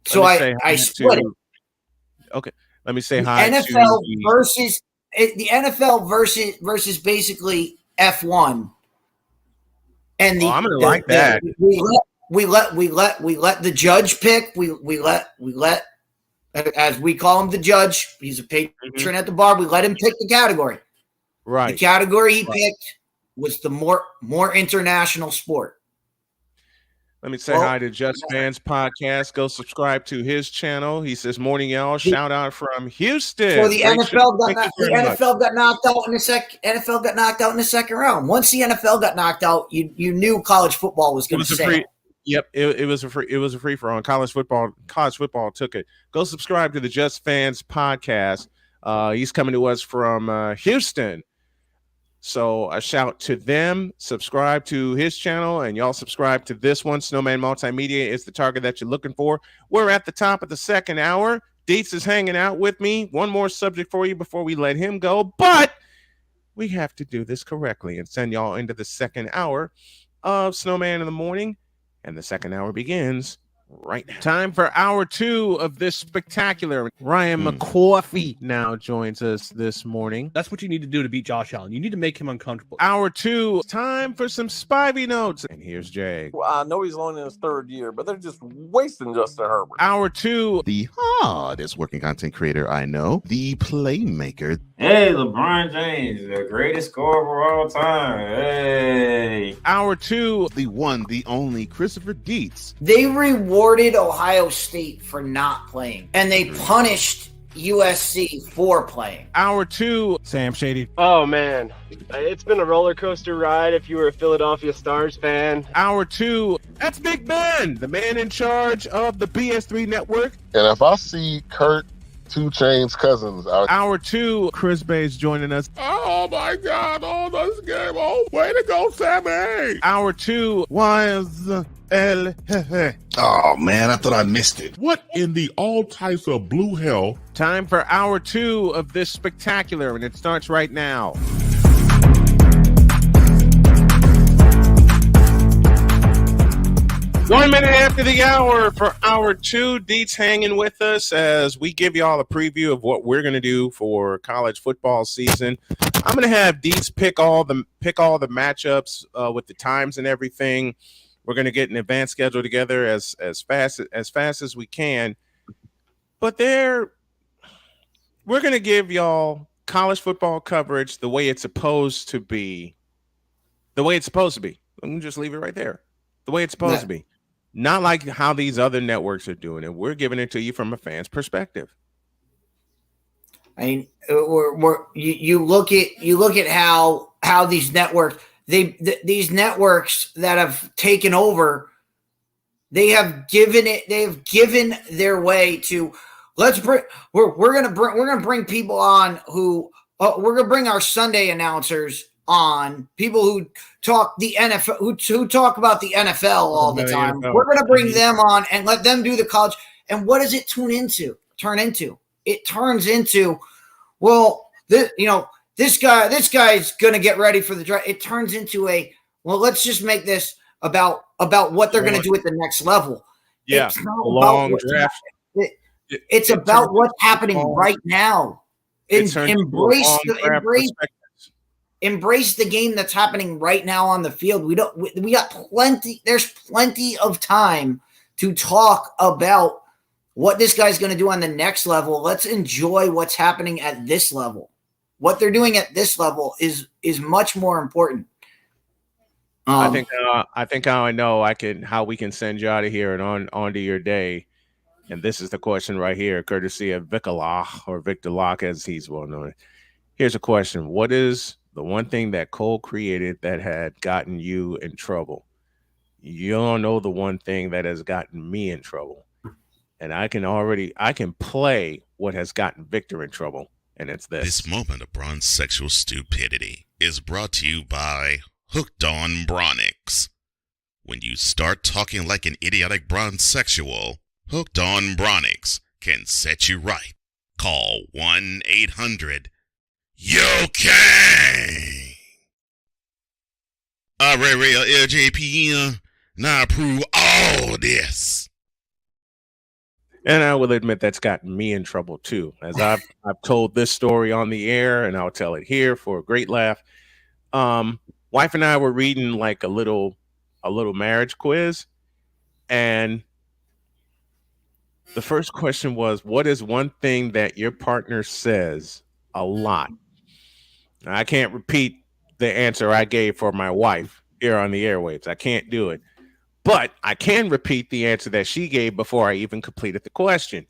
so I split it. Okay, let me say hi. NFL versus the NFL versus basically F1, and I'm gonna like that. We let the judge pick. We let as we call him the judge. He's a patron at the bar. We let him pick the category. Right. The category he picked was the more international sport. Let me say hi to Just Fans Podcast. Go subscribe to his channel. He says, "Morning, y'all." Shout out from Houston. So the NFL got knocked out in the second. NFL got knocked out in the second round. Once the NFL got knocked out, you knew college football was going to say. Yep, it was a free for all. College football took it. Go subscribe to the Just Fans Podcast. He's coming to us from Houston. So a shout to them. Subscribe to his channel, and y'all subscribe to this one. Snowman Multimedia is the target that you're looking for. We're at the top of the second hour. Dietz is hanging out with me. One more subject for you before we let him go, but we have to do this correctly and send y'all into the second hour of Snowman in the Morning, and the second hour begins right now. Time for hour 2 of this spectacular. Ryan McCoffey now joins us this morning. That's what you need to do to beat Josh Allen. You need to make him uncomfortable. Hour 2, time for some Spivey notes. And here's Jay. Well, I know he's only in his third year, but they're just wasting Justin Herbert. Hour 2, the hardest working content creator I know, the playmaker. Hey, LeBron James, the greatest scorer of all time. Hey. Hour 2, the one, the only Christopher Dietz. They rewarded Ohio State for not playing, and they punished USC for playing. Hour 2, Sam Shady. Oh man, it's been a roller coaster ride if you were a Philadelphia Stars fan. Hour 2, that's Big Ben, the man in charge of the BS3 network. And if I see Kurt 2 Chainz Cousins out. Hour 2, Chris Bay's joining us. Oh my God, this game. Oh, way to go, Sammy. Hour 2, was El Jefe. Oh man, I thought I missed it. What in the all types of blue hell? Time for hour 2 of this spectacular, and it starts right now. 1 minute after the hour for hour 2. Dietz hanging with us as we give y'all a preview of what we're going to do for college football season. I'm going to have Dietz pick all the matchups with the times and everything. We're going to get an advanced schedule together as fast as we can. But we're going to give y'all college football coverage the way it's supposed to be. The way it's supposed to be. Let me just leave it right there. The way it's supposed to be. Not like how these other networks are doing it. We're giving it to you from a fan's perspective. I mean, you look at how these networks these networks that have taken over, they have given their way to we're gonna bring people on who we're gonna bring our Sunday announcers on, people who talk the NFL, who talk about the NFL all the time. We're going to bring them on and let them do the college. And what does it turn into? It turns into, well, this guy's going to get ready for the draft. It turns into let's just make this about what they're going to do at the next level. Yeah, it's not long draft. It's about what's happening right now. Embrace the game that's happening right now on the field. There's plenty of time to talk about what this guy's going to do on the next level. Let's enjoy what's happening at this level. what they're doing at this level is much more important. I think how I know how we can send you out of here and onto your day. And this is the question right here, courtesy of Victor Locke, as he's well known. Here's a question: what is the one thing that Cole created that had gotten you in trouble? You don't know the one thing that has gotten me in trouble, and I can play what has gotten Victor in trouble, and it's this. This moment of bronze sexual stupidity is brought to you by Hooked on Bronix. When you start talking like an idiotic bronze sexual, Hooked on Bronix can set you right. Call 1-800-YO-KANG. Real LJP, now approve all this. And I will admit that's gotten me in trouble too, as I've told this story on the air, and I'll tell it here for a great laugh. Wife and I were reading like a little marriage quiz, and the first question was, what is one thing that your partner says a lot? Now, I can't repeat the answer I gave for my wife here on the airwaves. I can't do it. But I can repeat the answer that she gave before I even completed the question.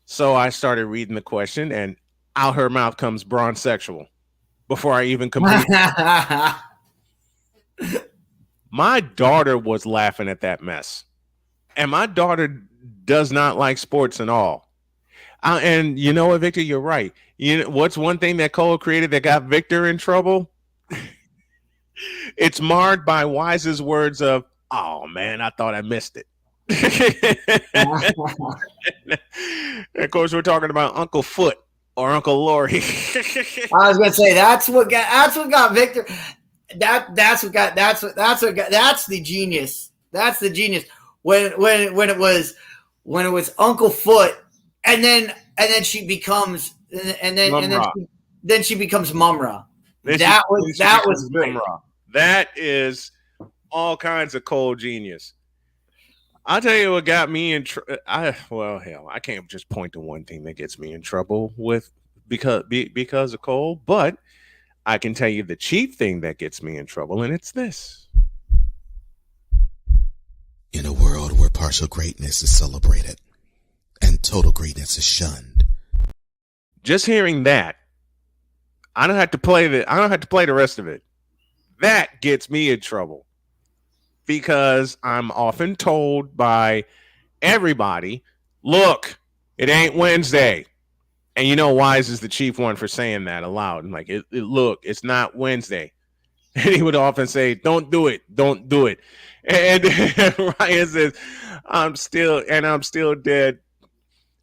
So I started reading the question, and out her mouth comes bronze sexual before I even completed it. My daughter was laughing at that mess. And my daughter does not like sports at all. And you know what, Victor, you're right. You know what's one thing that Cole created that got Victor in trouble? It's marred by Wise's words of, "Oh man, I thought I missed it." Of course, we're talking about Uncle Foot or Uncle Lori. I was gonna say that's what got Victor. That's the genius. That's the genius. When it was Uncle Foot, and then she becomes then she becomes Mumra. That was great. That is all kinds of Cole genius. I'll tell you what got me in trouble. I can't just point to one thing that gets me in trouble because of Cole, but I can tell you the chief thing that gets me in trouble, and it's this. In a world where partial greatness is celebrated and total greatness is shunned. Just hearing that, I don't have to play the rest of it. That gets me in trouble because I'm often told by everybody, look, it ain't Wednesday. And you know, Wise is the chief one for saying that aloud. I'm like, look, it's not Wednesday. And he would often say, don't do it. And Ryan says, I'm still dead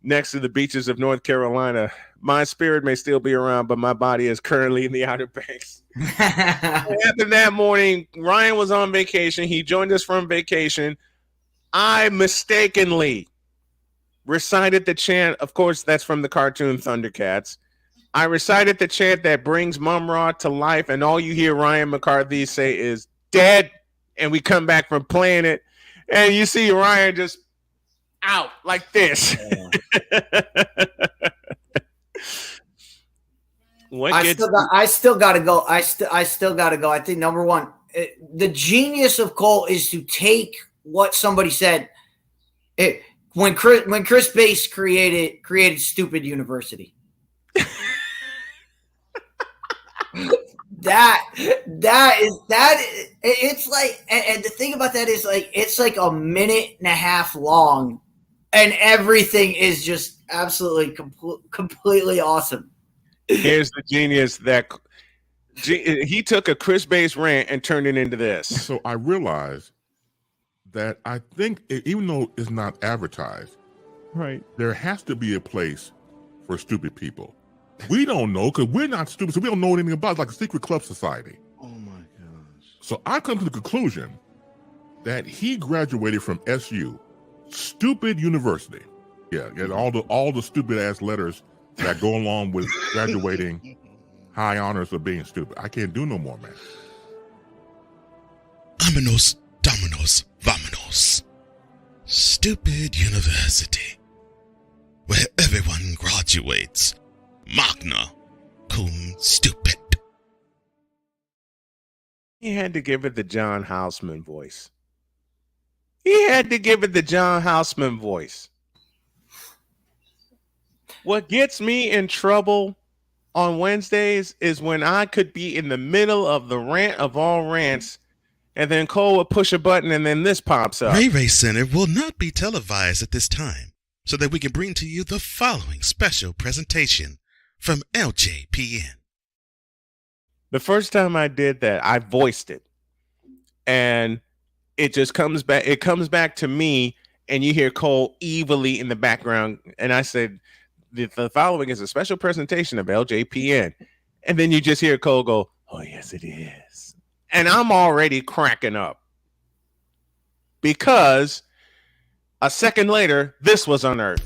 next to the beaches of North Carolina. My spirit may still be around, but my body is currently in the Outer Banks. After that morning, Ryan was on vacation. He joined us from vacation. I mistakenly recited the chant. Of course, that's from the cartoon Thundercats. I recited the chant that brings Mum-Ra to life, and all you hear Ryan McCarthy say is dead, and we come back from playing it, and you see Ryan just out like this. I still gotta go. I still gotta go. I think number one, the genius of Cole is to take what somebody said. When Chris Bass created Stupid University. It's like, and the thing about that is like, it's like a minute and a half long, and everything is just absolutely completely awesome. Here's the genius that he took a Chris Bass rant and turned it into this. So I realized that I think even though it's not advertised, right, there has to be a place for stupid people. We don't know because we're not stupid, so we don't know anything about it. It's like a secret club society. Oh my gosh. So I come to the conclusion that he graduated from SU, Stupid University. Yeah, and all the stupid ass letters that go along with graduating high honors of being stupid. I can't do no more, man. Vámonos, dominos, vámonos. Stupid University, where everyone graduates magna stupid. He had to give it the John Houseman voice. What gets me in trouble on Wednesdays is when I could be in the middle of the rant of all rants, and then Cole would push a button and then this pops up. Ray Center will not be televised at this time, so that we can bring to you the following special presentation from LJPN. The first time I did that, I voiced it. And it just comes back. It comes back to me, and you hear Cole evilly in the background. And I said, the following is a special presentation of LJPN. And then you just hear Cole go, oh, yes, it is. And I'm already cracking up. Because a second later, this was unearthed.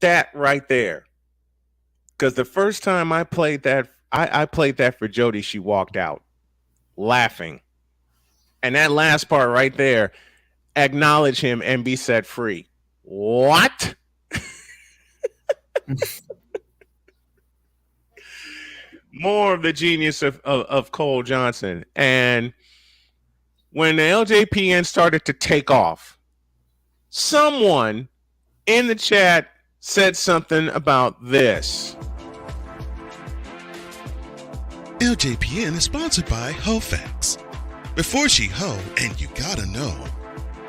That right there. Because the first time I played that, I played that for Jody. She walked out laughing. And that last part right there, acknowledge him and be set free. What? More of the genius of Cole Johnson. And when the LJPN started to take off, someone in the chat said something about this. LJPN is sponsored by HoFacts. Before she hoe, and you gotta know,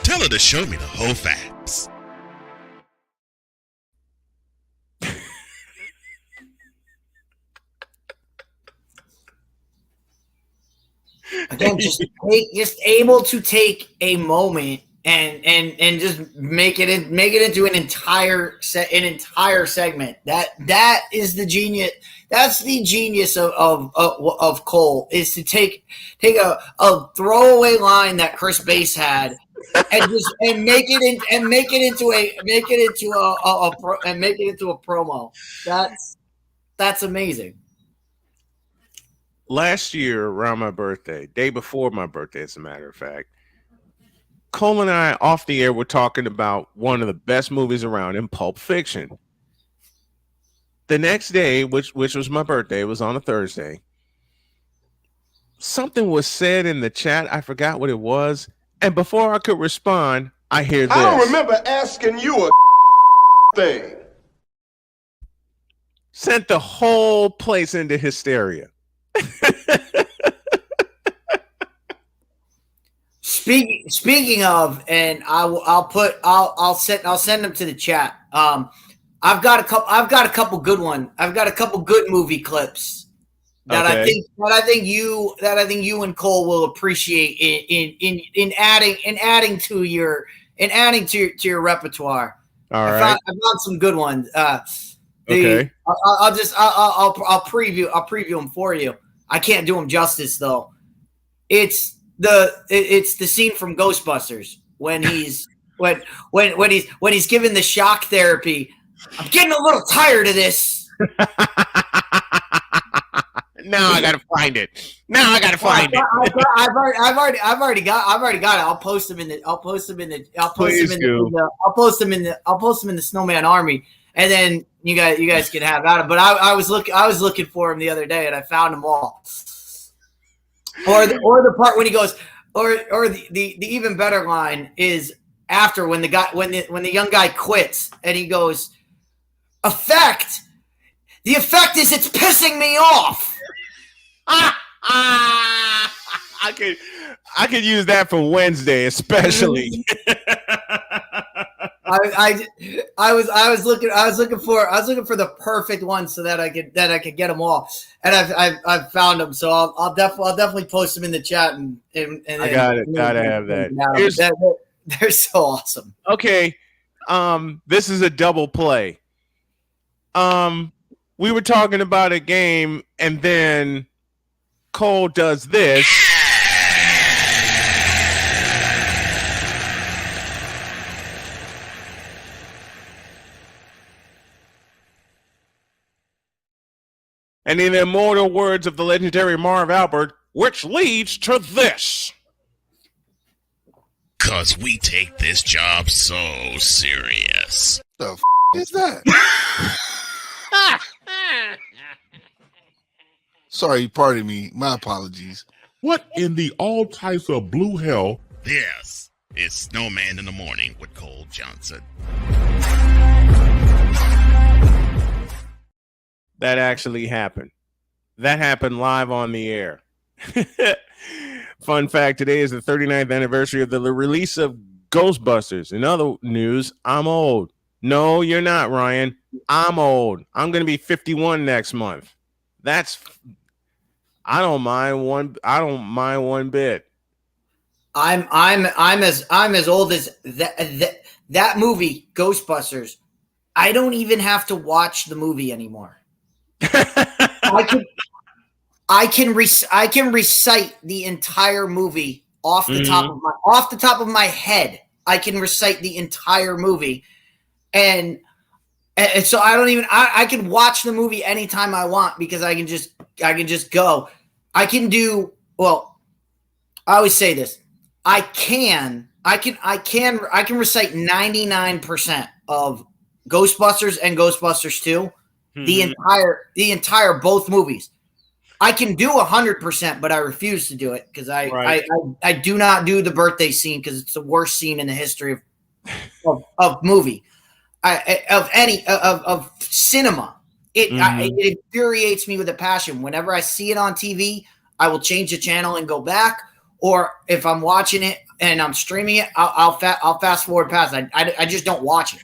tell her to show me the HoFacts. Again, just able to take a moment and just make it into an entire segment. That is the genius. That's the genius of Cole, is to take a throwaway line that Chris Bass had and make it into a promo. That's amazing. Last year around my birthday, day before my birthday, as a matter of fact, Cole and I off the air were talking about one of the best movies around in Pulp Fiction. The next day, which was my birthday, it was on a Thursday, something was said in the chat. I forgot what it was. And before I could respond, I hear this. I don't remember asking you a thing. Sent the whole place into hysteria. Speaking of, and I'll send them to the chat. I've got a couple good one. I've got a couple good movie clips that I think you and Cole will appreciate in adding to your repertoire. All right. I found some good ones. Okay. I'll preview them for you. I can't do them justice though. It's the scene from Ghostbusters when he's given the shock therapy. I'm getting a little tired of this. Now I gotta find it. I've already got it. I'll post them in the Snowman Army, and then you guys can have at them. But I was looking for them the other day, and I found them all. Or the part when he goes, or the even better line is after when the young guy quits and he goes, effect. The effect is it's pissing me off. I could use that for Wednesday, especially. I was looking for the perfect one so that I could get them all, and I've found them. So I'll definitely post them in the chat and I got it. Gotta have that. They're so awesome. Okay. This is a double play. We were talking about a game, and then Cole does this. And in the immortal words of the legendary Marv Albert, which leads to this. 'Cause we take this job so serious. The f is that? Sorry, pardon me. My apologies. What in the all types of blue hell? This is Snowman in the Morning with Cole Johnson. That actually happened. That happened live on the air. Fun fact, today is the 39th anniversary of the release of Ghostbusters. In other news, I'm old. No, you're not, Ryan. I'm old. I'm going to be 51 next month. I don't mind one bit. I'm as old as that movie Ghostbusters. I don't even have to watch the movie anymore. I can recite the entire movie off the top of my head. I can recite the entire movie, and so I don't even. I can watch the movie anytime I want because I can just go. I can do well. I always say this. I can recite 99% of Ghostbusters and Ghostbusters 2. The entire both movies. I can do 100%, but I refuse to do it because I do not do the birthday scene because it's the worst scene in the history of movie, of cinema. It infuriates me with a passion. Whenever I see it on TV, I will change the channel and go back. Or if I'm watching it and I'm streaming it, I'll fast forward past it. I just don't watch it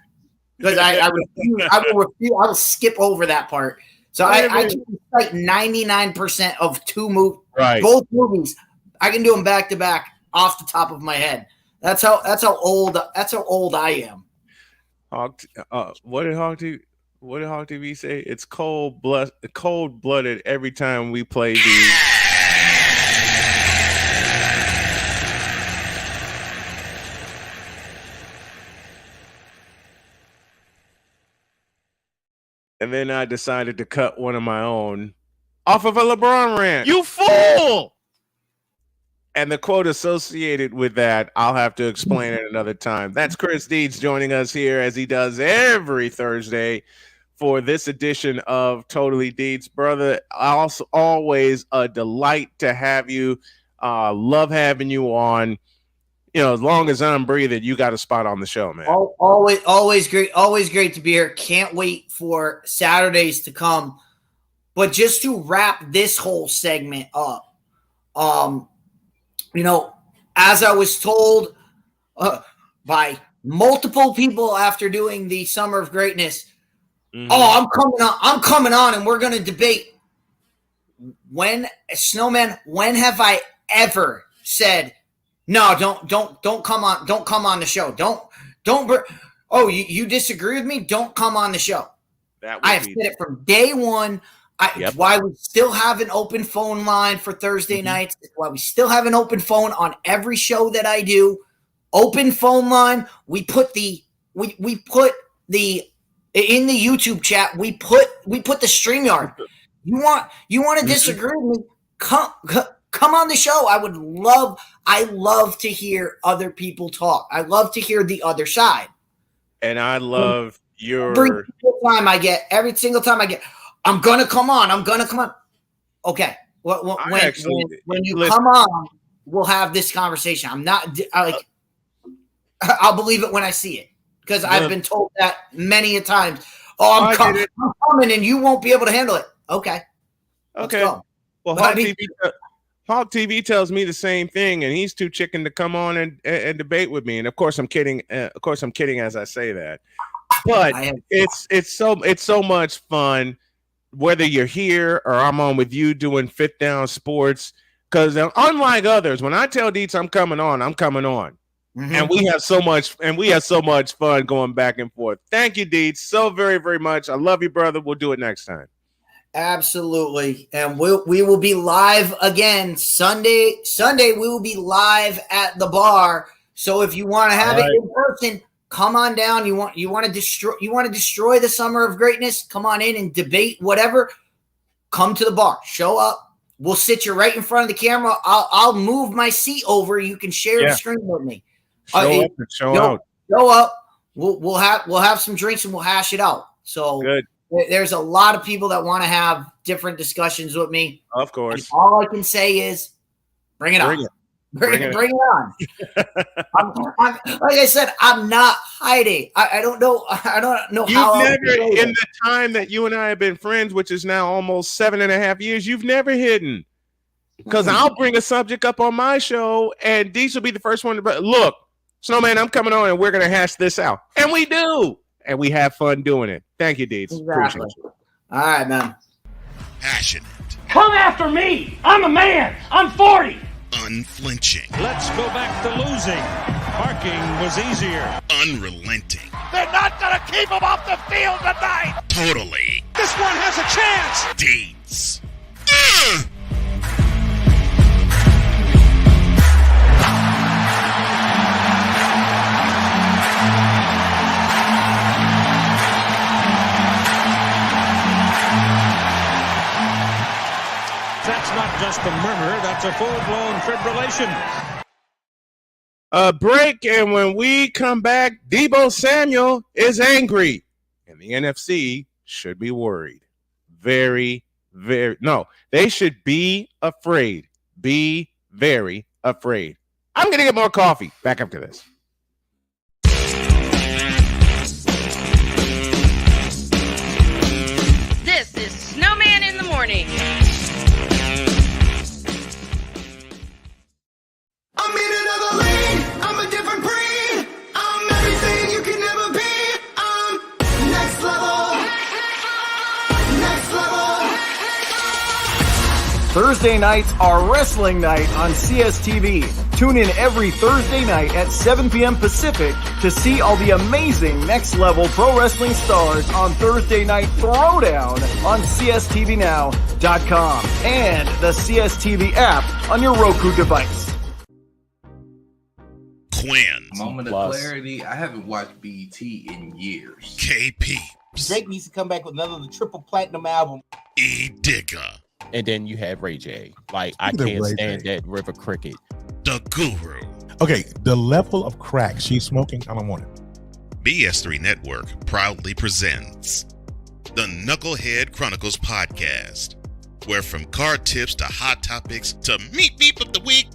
because I will skip over that part. So I can recite 99% of both movies. I can do them back to back off the top of my head. That's how old I am. What did Hawk TV say? It's cold blooded every time we play these. And then I decided to cut one of my own off of a LeBron rant. You fool! And the quote associated with that, I'll have to explain it another time. That's Chris Deeds joining us here as he does every Thursday for this edition of Totally Deeds. Brother, also always a delight to have you. Love having you on. You know, as long as I'm breathing, you got a spot on the show, man. Always great to be here. Can't wait for Saturdays to come. But just to wrap this whole segment up, as I was told by multiple people after doing the Summer of Greatness, I'm coming on, and we're going to debate. Snowman, when have I ever said? No, don't come on the show. You disagree with me? Don't come on the show. I have said it from day one. It's why we still have an open phone line for Thursday nights. It's why we still have an open phone on every show that I do. Open phone line. We put the in the YouTube chat. We put the StreamYard. You want to disagree with me? Come on the show. I love to hear other people talk. I love to hear the other side. And I love every single time I get, I'm going to come on. Okay. When you come on, we'll have this conversation. I'll believe it when I see it because I've been told that many a times. Oh, I'm coming and you won't be able to handle it. Okay. Well, Hawk TV tells me the same thing, and he's too chicken to come on and debate with me. And of course, I'm kidding. As I say that, but it's so much fun whether you're here or I'm on with you doing Fit Down Sports. Because unlike others, when I tell Deets I'm coming on, I'm coming on. And we have so much fun going back and forth. Thank you, Deeds, so very, very much. I love you, brother. We'll do it next time. Absolutely. And we will be live again Sunday. We will be live at the bar. So if you want to have it in person, come on down. You want to destroy the summer of greatness? Come on in and debate whatever. Come to the bar. Show up. We'll sit you right in front of the camera. I'll move my seat over. You can share the screen with me. Show up and show out. Show up. We'll have some drinks and we'll hash it out. So good. There's a lot of people that want to have different discussions with me. Of course. And all I can say is, bring it on. Bring it on. I'm, like I said, I'm not hiding. I don't know. I don't know how. You've never, in the time that you and I have been friends, which is now almost 7.5 years, you've never hidden. Because I'll bring a subject up on my show, and Dees will be the first one to look. Snowman, I'm coming on, and we're gonna hash this out, and we do, and we have fun doing it. Thank you, Dees. Exactly. Appreciate you. All right, man. Passionate. Come after me. I'm a man. I'm 40. Unflinching. Let's go back to losing. Parking was easier. Unrelenting. They're not going to keep him off the field tonight. Totally. This one has a chance. Deeds. That's not just a murmur, that's a full-blown fibrillation. A break, and when we come back, Deebo Samuel is angry, and the NFC should be worried. Very, very, no, they should be afraid. Be very afraid. I'm going to get more coffee. Back after this. This is Snowman in the Morning. I'm in another lane, I'm a different breed. I'm everything you can never be. I'm next level. Next level. Thursday nights are wrestling night on CSTV. Tune in every Thursday night at 7 p.m. Pacific to see all the amazing Next Level Pro Wrestling stars on Thursday Night Throwdown on CSTVNow.com and the CSTV app on your Roku device. Quinn. Moment of clarity. I haven't watched BET in years. KP. Drake needs to come back with another triple platinum album. E Digga. And then you have Ray J. Like, I can't stand that River Cricket. The Guru. Okay, the level of crack she's smoking, I don't want it. BS3 Network proudly presents the Knucklehead Chronicles podcast, where from card tips to hot topics to meat beef of the week,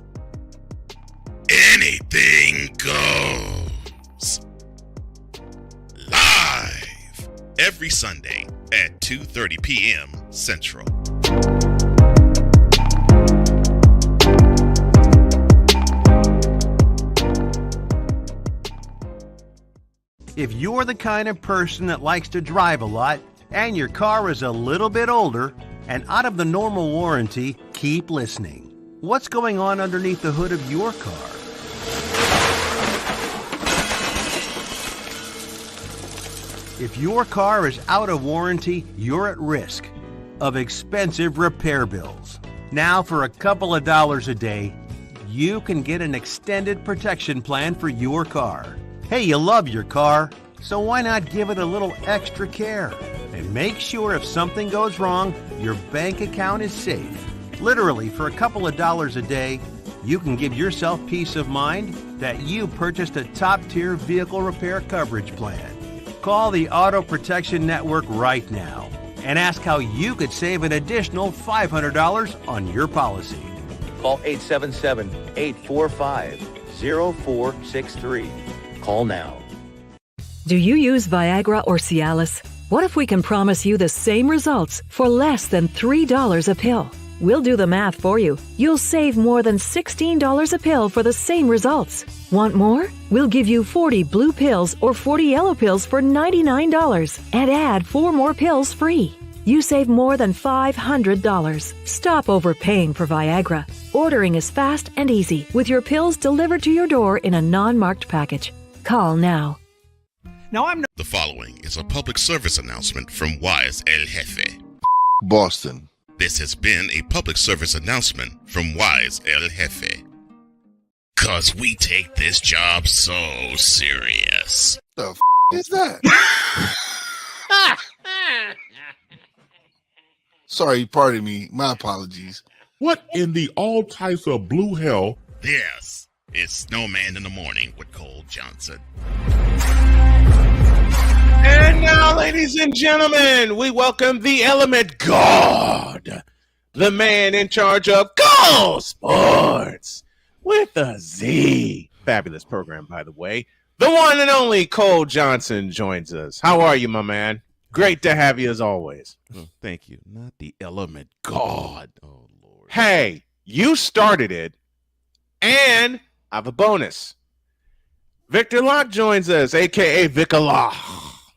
anything goes. Live every Sunday at 2:30 p.m. Central. If you're the kind of person that likes to drive a lot and your car is a little bit older and out of the normal warranty, keep listening. What's going on underneath the hood of your car? If your car is out of warranty, you're at risk of expensive repair bills. Now, for a couple of dollars a day, you can get an extended protection plan for your car. Hey, you love your car, so why not give it a little extra care? And make sure if something goes wrong, your bank account is safe. Literally, for a couple of dollars a day, you can give yourself peace of mind that you purchased a top-tier vehicle repair coverage plan. Call the Auto Protection Network right now and ask how you could save an additional $500 on your policy. Call 877-845-0463. Call now. Do you use Viagra or Cialis? What if we can promise you the same results for less than $3 a pill? We'll do the math for you. You'll save more than $16 a pill for the same results. Want more? We'll give you 40 blue pills or 40 yellow pills for $99 and add 4 more pills free. You save more than $500. Stop overpaying for Viagra. Ordering is fast and easy with your pills delivered to your door in a non-marked package. Call now. The following is a public service announcement from Wise El Jefe. Boston. This has been a public service announcement from Wise El Jefe. 'Cause we take this job so serious. The f is that? Sorry, pardon me. My apologies. What in the all types of blue hell? This is Snowman in the Morning with Cole Johnson. And now, ladies and gentlemen, we welcome the Element God, the man in charge of Go Sports with a Z. Fabulous program, by the way. The one and only Cole Johnson joins us. How are you, my man? Great to have you as always. Oh, thank you. Not the Element God. Oh, Lord. Hey, you started it, and I have a bonus. Victor Locke joins us, a.k.a. Vic Allah.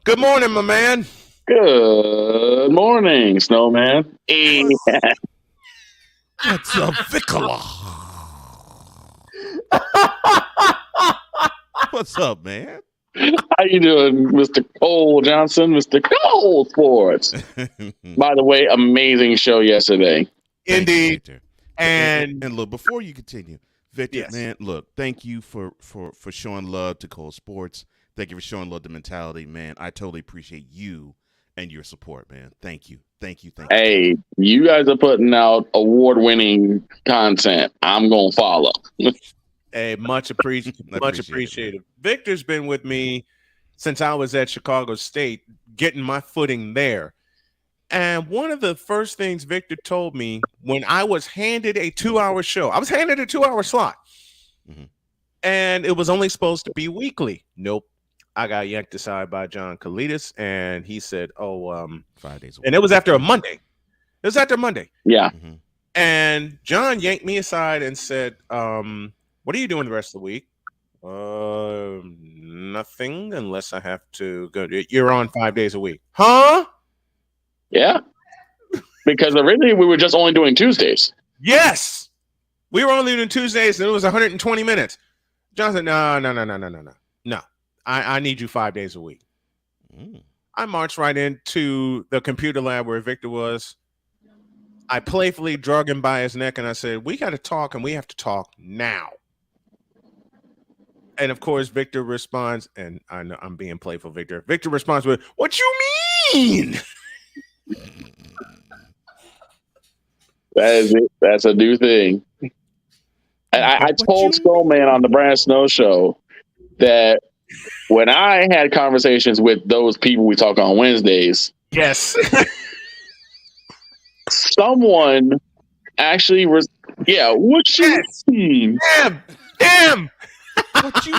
Good morning, my man. Good morning, Snowman. What's up, Vicola? What's up, man? How you doing, Mr. Cole Johnson? Mr. Cole Sports. By the way, amazing show yesterday. Indeed. Victor. And look, before you continue, Victor, yes. man, look, thank you for showing love to Cole Sports. Thank you for showing love to Mentality, man. I totally appreciate you and your support, man. Thank you. Hey, you guys are putting out award-winning content. I'm going to follow. Hey, much appreciated. Victor's been with me since I was at Chicago State, getting my footing there. And one of the first things Victor told me when I was handed a 2-hour show, I was handed a 2-hour slot. Mm-hmm. And it was only supposed to be weekly. Nope. I got yanked aside by John Kalidas, and he said, 5 days a week. And it was after a Monday. It was after Monday. Yeah. Mm-hmm. And John yanked me aside and said, what are you doing the rest of the week? Nothing unless I have to go. You're on 5 days a week. Huh? Yeah. Because originally we were just only doing Tuesdays. Yes. We were only doing Tuesdays, and it was 120 minutes. John said, no. I need you 5 days a week. I marched right into the computer lab where Victor was. I playfully drug him by his neck, and I said, we got to talk, and we have to talk now. And, of course, Victor responds, and I know I'm being playful, Victor. Victor responds with, what you mean? That is it. That's a new thing. I told Snowman on the Brand Snow Show that when I had conversations with those people we talk on Wednesdays, yes, someone actually what you mean? Damn. What you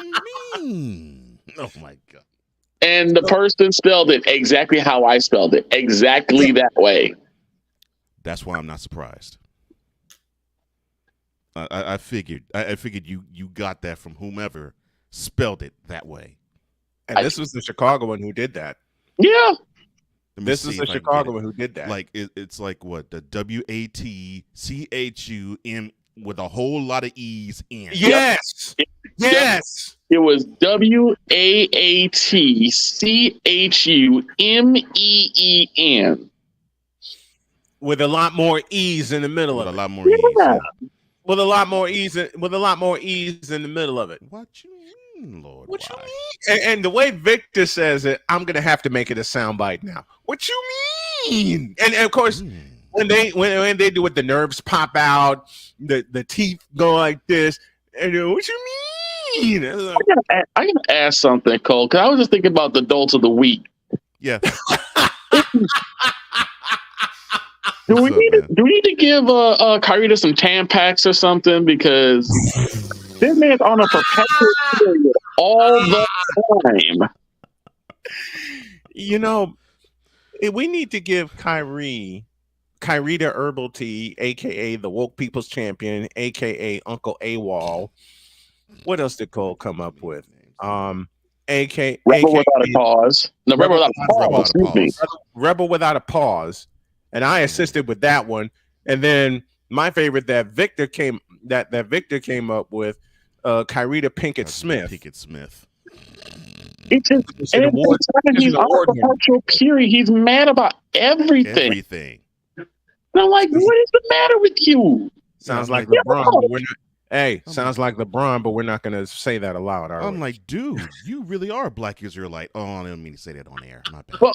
mean? Oh my God. And the person spelled it exactly how I spelled it. Exactly that way. That's why I'm not surprised. I figured you got that from whomever spelled it that way. And this was the Chicagoan who did that. Yeah. This is the Chicagoan who did that. Like it's like what, the WATCHUM with a whole lot of E's in. Yes. Yes. It was WATCHUMEEN. With a lot more E's in the middle of it. A lot more E's. Yeah. With a lot more E's in the middle of it. What you mean, Lord? What you mean? And the way Victor says it, I'm gonna have to make it a soundbite now. What you mean? And of course, when they do it, the nerves pop out, the teeth go like this, and what you mean? I gotta ask something, Cole, because I was just thinking about the adults of the week. Yeah. Do we need to give Kyrita some Tampax or something, because this man's on a perpetual period all the time. You know, we need to give Kyrita Herbal Tea, aka the Woke People's Champion, aka Uncle AWOL. What else did Cole come up with? Rebel Without a Pause. No, Rebel Without a Pause. Excuse me. Rebel Without a Pause. And I assisted with that one. And then my favorite that Victor that Victor came up with, Kyrita Pinkett Smith. Pinkett Smith. It's just It's an every award. time It's he's an on award the winner. virtual period, he's mad about everything. Everything. And I'm like, what is the matter with you? Sounds Yeah, like I'm LeBron, but we're not. Hey, sounds like LeBron, but we're not going to say that aloud, are I'm we? like, dude, you really are a black Israelite. Oh, I didn't mean to say that on air. My bad. Well,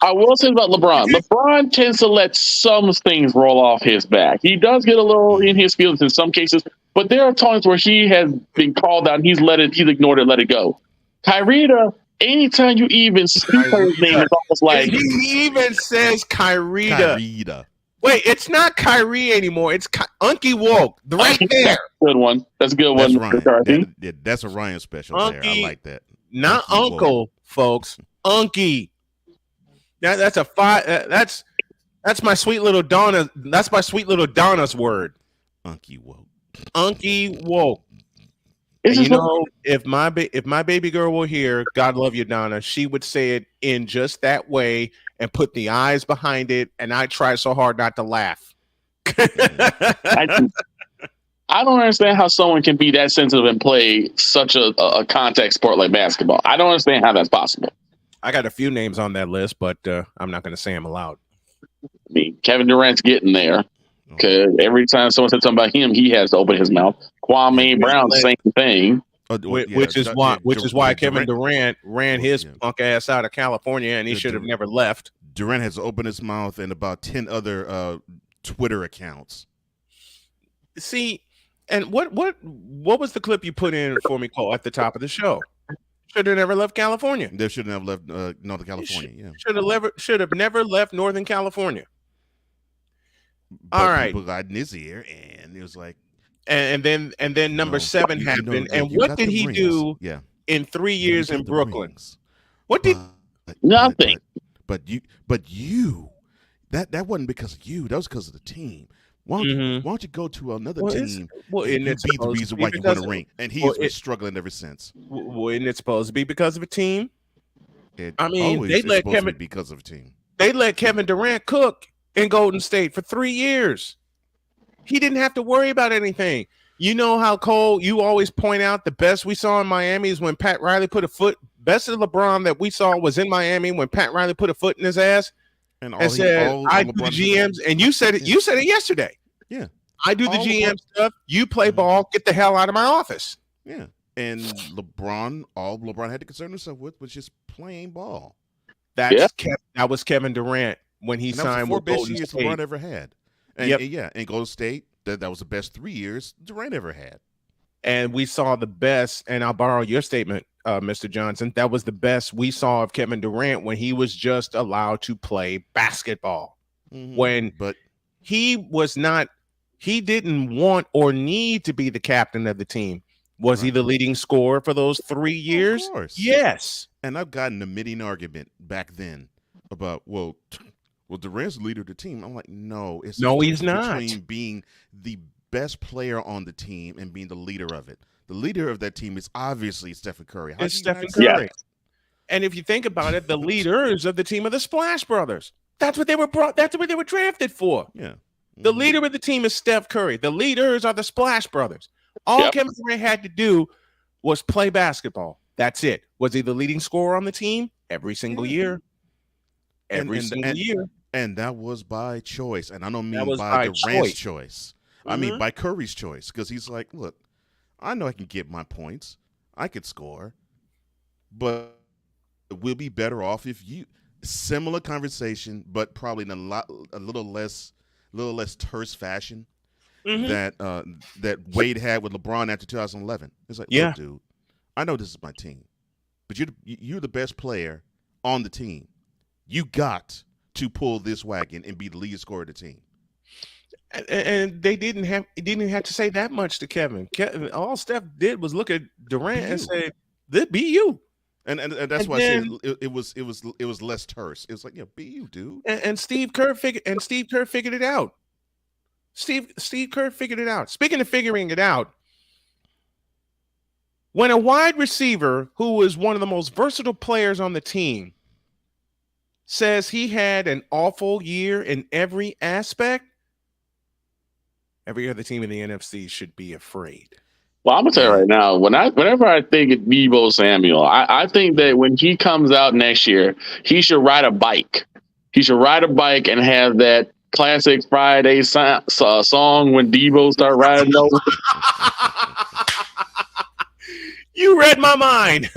I will say about LeBron. LeBron tends to let some things roll off his back. He does get a little in his feelings in some cases, but there are times where he has been called out and he's ignored it, let it go. Kyrita, anytime you even speak her name, it's almost like he even says Kyrita. Wait, it's not Kyrie anymore. It's Unky Woke. Right there. Good one. That's a good That's one. Ryan. That's a Ryan special there. I like that. Not Unky uncle, Woke. folks. Unky. That's a five. That's my sweet little Donna. That's my sweet little Donna's word. Unky Woke. Unky Woke. And you know, if my baby girl were here, God love you, Donna, she would say it in just that way and put the eyes behind it. And I try so hard not to laugh. I don't understand how someone can be that sensitive and play such a contact sport like basketball. I don't understand how that's possible. I got a few names on that list, but I'm not going to say them aloud. I mean, Kevin Durant's getting there because every time someone said something about him, he has to open his mouth. Kwame Brown, same thing. Which is why Kevin Durant ran his punk ass out of California, and he should have never left. Durant has opened his mouth and about 10 other Twitter accounts. See, and what was the clip you put in for me, Cole, at the top of the show? Should have never left California. They should have left Northern California. Should have never left Northern California. But all right, people got in his ear, and it was like, and then number 7 happened, and what did he do? Yeah. In 3 years in Brooklyn, rings. what did nothing? But you, that wasn't because of you. That was because of the team. Why don't you go to another team? And be the reason why you won a ring. And he's been struggling ever since. Isn't it supposed to be because of a team? They let Kevin be because of a team. They let Kevin Durant cook in Golden State for 3 years. He didn't have to worry about anything. You know how, Cole, you always point out the best we saw in Miami is when Pat Riley put a foot. Best of LeBron that we saw was in Miami when Pat Riley put a foot in his ass and said, "I do the GMs." And you said it. You said it yesterday. Yeah, I do the GM stuff. You play ball. Get the hell out of my office. Yeah, and LeBron, all LeBron had to concern himself with was just playing ball. That was Kevin Durant when he signed with Golden State. LeBron ever had. And and Golden State, that was the best 3 years Durant ever had. And we saw the best, and I'll borrow your statement, Mr. Johnson. That was the best we saw of Kevin Durant when he was just allowed to play basketball. But he didn't want or need to be the captain of the team. Was he the leading scorer for those 3 years? Of course. Yes. And I've gotten a meeting argument back then about, well, Durant's the leader of the team. I'm like, no, he's not. Between being the best player on the team and being the leader of it. The leader of that team is obviously Stephen Curry. It's Stephen Curry. Yeah. And if you think about it, the leaders of the team are the Splash Brothers. That's what they were That's what they were drafted for. Yeah. The leader of the team is Steph Curry. The leaders are the Splash Brothers. All Kevin Durant had to do was play basketball. That's it. Was he the leading scorer on the team? Every single year. Every single year. And that was by choice. And I don't mean by Durant's choice. I mean by Curry's choice. Because he's like, look, I know I can get my points. I could score. But we'll be better off if you similar conversation, but probably in a little less terse fashion that Wade had with LeBron after 2011. It's like, look, dude, I know this is my team, but you're the best player on the team. You got to pull this wagon and be the lead scorer of the team. And they didn't have to say that much to Kevin. All Steph did was look at Durant and say, "This be you." And that's why I said it was less terse. It was like, be you, dude. And Steve Kerr figured it out. Steve Kerr figured it out. Speaking of figuring it out, when a wide receiver who is one of the most versatile players on the team says he had an awful year in every aspect, every other team in the NFC should be afraid. Well, I'm gonna tell you right now. Whenever I think of Deebo Samuel, I think that when he comes out next year, he should ride a bike. He should ride a bike and have that classic Friday song when Deebo start riding over. You read my mind.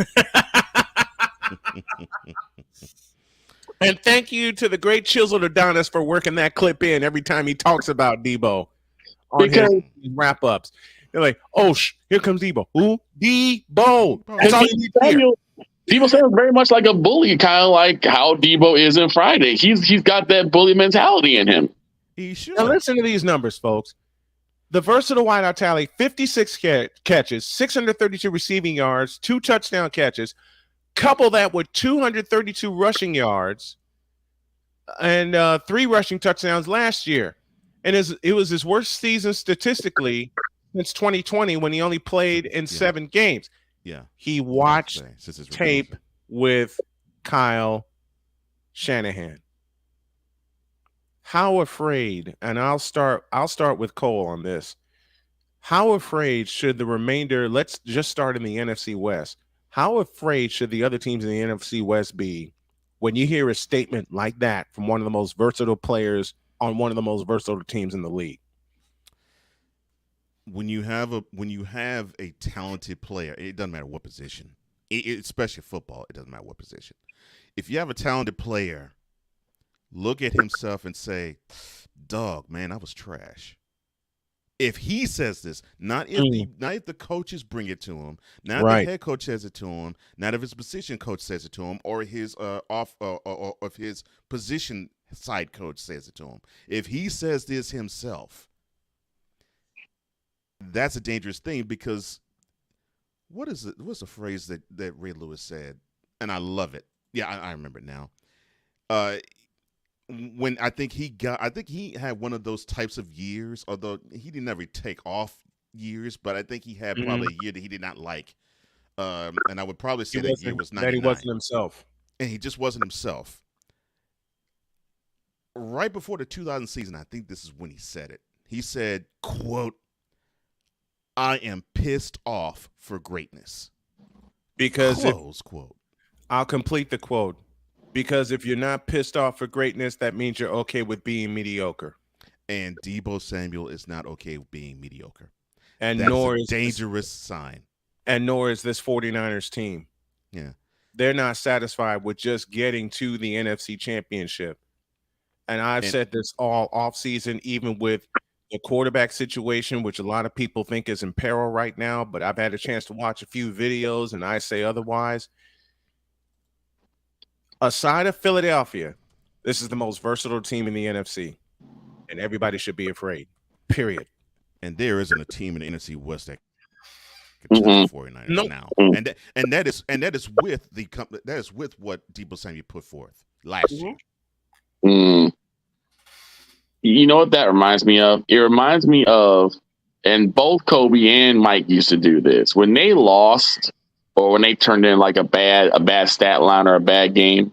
And thank you to the great Chisel Adonis for working that clip in every time he talks about Deebo on his wrap-ups. They're like, oh, here comes Deebo. Who? Deebo. That's all you need to hear. Deebo sounds very much like a bully, kind of like how Deebo is in Friday. He's got that bully mentality in him. He should. Now listen to these numbers, folks. The versatile wideout tally: 56 catches, 632 receiving yards, 2 touchdown catches. Couple that with 232 rushing yards and 3 rushing touchdowns last year. And it was his worst season statistically since 2020 when he only played in 7 games. Yeah. He watched tape with Kyle Shanahan. How afraid, and I'll start with Cole on this. How afraid should the remainder, let's just start in the NFC West. How afraid should the other teams in the NFC West be when you hear a statement like that from one of the most versatile players on one of the most versatile teams in the league? When you have a talented player, it doesn't matter what position, especially football, it doesn't matter what position. If you have a talented player, look at himself and say, dog, man, I was trash. If he says this, not if the coaches bring it to him, not if the head coach says it to him, not if his position coach says it to him, or his of his position side coach says it to him. If he says this himself, that's a dangerous thing, because what's the phrase that Ray Lewis said? And I love it. Yeah, I remember it now. When I think he had one of those types of years, although he didn't ever take off years, but I think he had probably a year that he did not like. And I would probably say that year was 99. That he wasn't himself. And he just wasn't himself. Right before the 2000 season, I think this is when he said it. He said, quote, I am pissed off for greatness. Because close quote. I'll complete the quote. Because if you're not pissed off for greatness, that means you're okay with being mediocre. And Deebo Samuel is not okay with being mediocre. And that's nor a is dangerous sign. And nor is this 49ers team. Yeah. They're not satisfied with just getting to the NFC Championship. And I've said this all offseason, even with the quarterback situation, which a lot of people think is in peril right now, but I've had a chance to watch a few videos and I say otherwise. Aside of Philadelphia, this is the most versatile team in the NFC, and everybody should be afraid, period. And there isn't a team in the NFC West that can touch the 49ers now. And that is with what Deebo Samuel put forth last year. You know what that reminds me of? It reminds me of, and both Kobe and Mike used to do this, when they lost or when they turned in like a bad stat line or a bad game,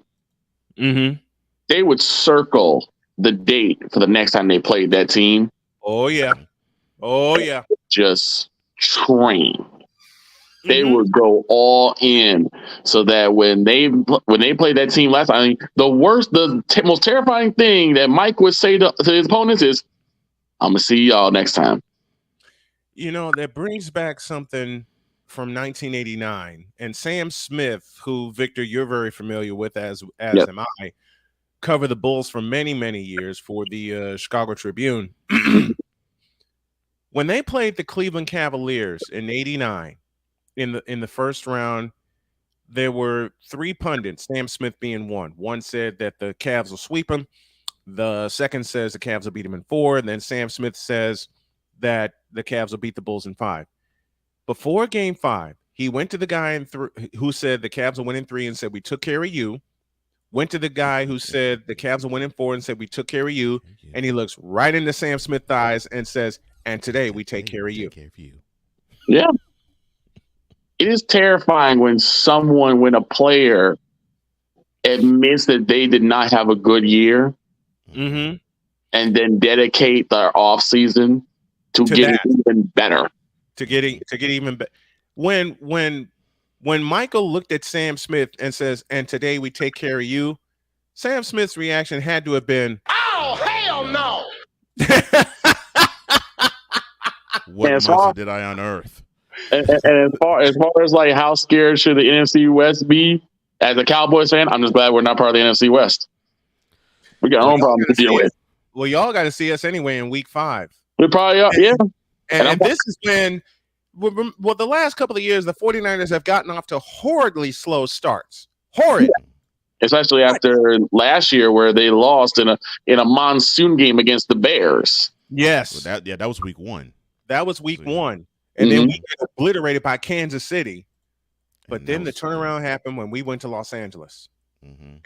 they would circle the date for the next time they played that team. Oh yeah. Just train. They would go all in, so that when they played that team last time, the most terrifying thing that Mike would say to his opponents is, "I'm gonna see y'all next time." You know, that brings back something from 1989, and Sam Smith, who Victor you're very familiar with, as am I, covered the Bulls for many years for the Chicago Tribune. When they played the Cleveland Cavaliers in '89. In the first round, there were 3 pundits, Sam Smith being one. One said that the Cavs will sweep them. The second says the Cavs will beat them in 4. And then Sam Smith says that the Cavs will beat the Bulls in 5. Before game 5, he went to the guy who said the Cavs will win in 3 and said, we took care of you. Went to the guy who said the Cavs will win in 4 and said, we took care of you. And he looks right into Sam Smith's eyes and says, and today we take care of you. Yeah. It is terrifying when a player admits that they did not have a good year and then dedicate their offseason to get even better. To get even better. When Michael looked at Sam Smith and says, "And today we take care of you," Sam Smith's reaction had to have been, "Oh, hell no!" What monster did I unearth? And as far as like how scared should the NFC West be? As a Cowboys fan, I'm just glad we're not part of the NFC West. We got our own problems to deal with. Well, y'all got to see us anyway in Week 5. We probably are, yeah. And this is when, well, the last couple of years, the 49ers have gotten off to horridly slow starts. Horrid. Yeah. Especially after last year where they lost in a monsoon game against the Bears. Yes. Well, that was Week 1. That was Week 1. And then we got obliterated by Kansas City. But then the turnaround happened when we went to Los Angeles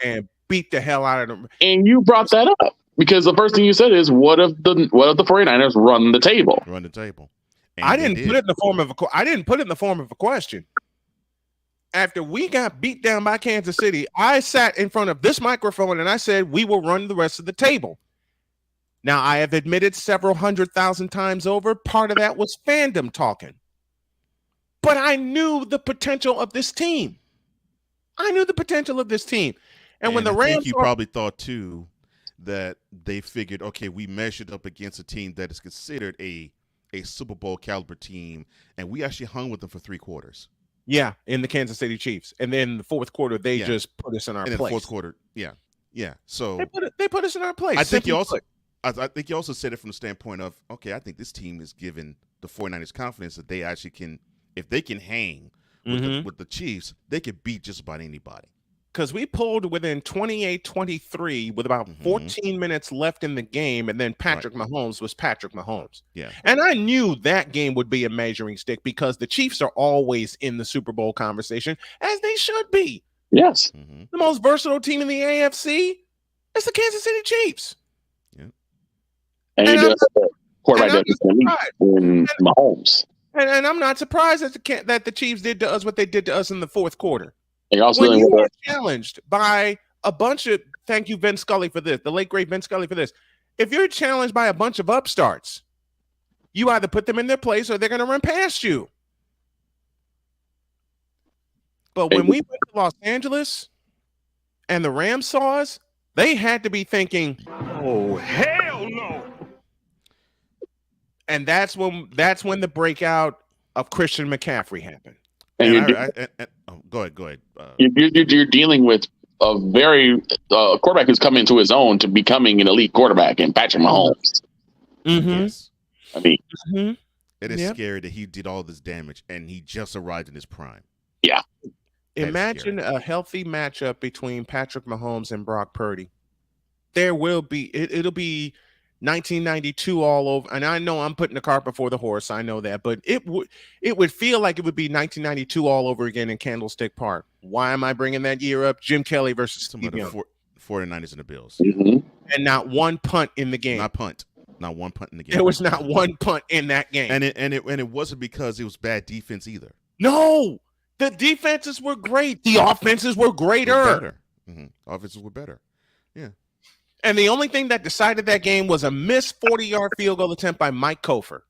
and beat the hell out of them. And you brought that up because the first thing you said is, what if the 49ers run the table? Run the table. I didn't put it in the form of a question. After we got beat down by Kansas City, I sat in front of this microphone and I said, we will run the rest of the table. Now, I have admitted several 100,000 times over, part of that was fandom talking. But I knew the potential of this team. And when the Rams, I think you probably thought too that they figured, okay, we measured up against a team that is considered a Super Bowl caliber team, and we actually hung with them for 3 quarters. Yeah, in the Kansas City Chiefs, and then the fourth quarter they just put us in our place. In the fourth quarter, yeah. So they put us in our place. I think you also said it from the standpoint of, okay, I think this team is giving the 49ers confidence that they actually can. If they can hang with the Chiefs, they could beat just about anybody. Because we pulled within 28-23 with about 14 minutes left in the game, and then Patrick Mahomes was Patrick Mahomes. Yeah. And I knew that game would be a measuring stick because the Chiefs are always in the Super Bowl conversation, as they should be. Yes. The most versatile team in the AFC is the Kansas City Chiefs. Yeah. And you just quarterback in Mahomes. And I'm not surprised that the Chiefs did to us what they did to us in the fourth quarter. Also when you were challenged by a bunch of, thank you, Vince Scully, for this, the late, great Vince Scully for this. If you're challenged by a bunch of upstarts, you either put them in their place or they're going to run past you. But when we went to Los Angeles and the Rams saw us, they had to be thinking, oh, hell no. And that's when the breakout of Christian McCaffrey happened. And go ahead. You're dealing with a very quarterback who's come into his own to becoming an elite quarterback in Patrick Mahomes. Yes. I mean, it is scary that he did all this damage and he just arrived in his prime. Yeah. Imagine a healthy matchup between Patrick Mahomes and Brock Purdy. There will be it'll be 1992 all over, and I know I'm putting the cart before the horse. I know that, but it would feel like it would be 1992 all over again in Candlestick Park. Why am I bringing that year up? Jim Kelly versus Steve Young. 49ers and the Bills, and not one punt in the game. Not one punt in the game. There was not one punt in that game, and it wasn't because it was bad defense either. No, the defenses were great. The offenses were greater. Offenses were better. Yeah. And the only thing that decided that game was a missed 40-yard field goal attempt by Mike Kofer.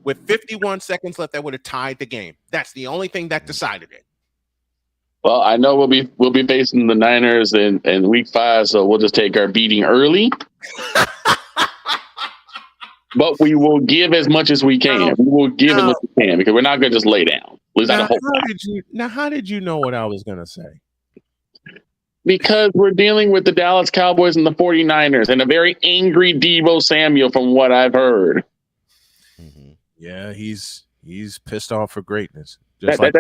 With 51 seconds left, that would have tied the game. That's the only thing that decided it. Well, I know we'll be facing the Niners in Week 5, so we'll just take our beating early. But we will give as much as we can. We will give as much as we can because we're not going to just lay down. How did you know what I was going to say? Because we're dealing with the Dallas Cowboys and the 49ers and a very angry Deebo Samuel from what I've heard. Yeah, he's pissed off for greatness. Just like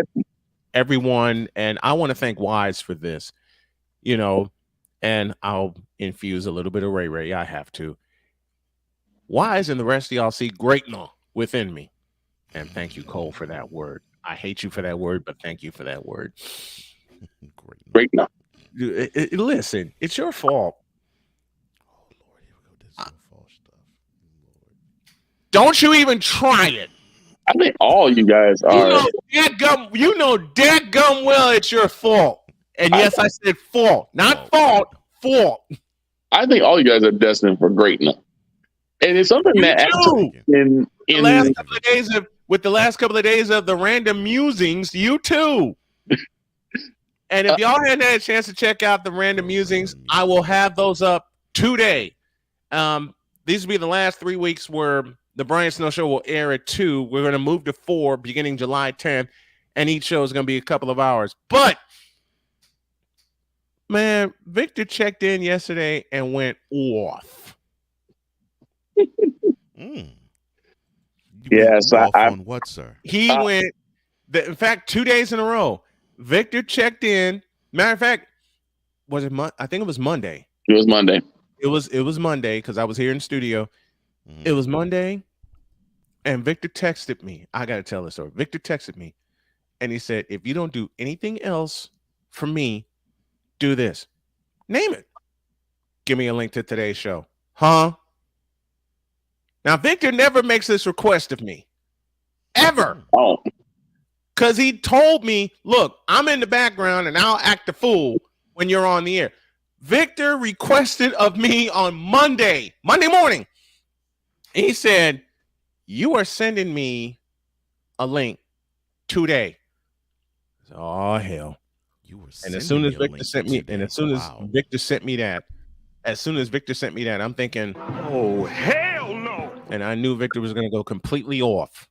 everyone, and I want to thank Wise for this. And I'll infuse a little bit of Ray. I have to. Wise and the rest of y'all see greatness within me. And thank you, Cole, for that word. I hate you for that word, but thank you for that word. Greatness. Listen, it's your fault. Oh Lord, here we go. This is some false stuff. Lord. Don't you even try it. I think all you guys are. You know dadgum well it's your fault. And yes, I said fault, not fault. I think all you guys are destined for greatness. And it's something that the last couple of days of the random musings, you too. And if y'all hadn't had a chance to check out the random musings, I will have those up today. These will be the last 3 weeks where the Brian Snow Show will air at 2. We're going to move to 4 beginning July 10th, and each show is going to be a couple of hours. But, man, Victor checked in yesterday and went off. Yes, on what, sir? He went, in fact, 2 days in a row. Victor checked in. Matter of fact, was it? I think it was Monday. It was Monday. It was Monday because I was here in the studio. It was Monday, and Victor texted me. I got to tell this story. Victor texted me, and he said, "If you don't do anything else for me, do this. Name it. Give me a link to today's show." Huh? Now, Victor never makes this request of me, ever. Oh. Because he told me, look, I'm in the background and I'll act a fool when you're on the air. Victor requested of me on Monday morning. He said, you are sending me a link today. Oh, hell. And as soon as Victor sent me, Victor sent me that, I'm thinking, oh, hell no. And I knew Victor was going to go completely off.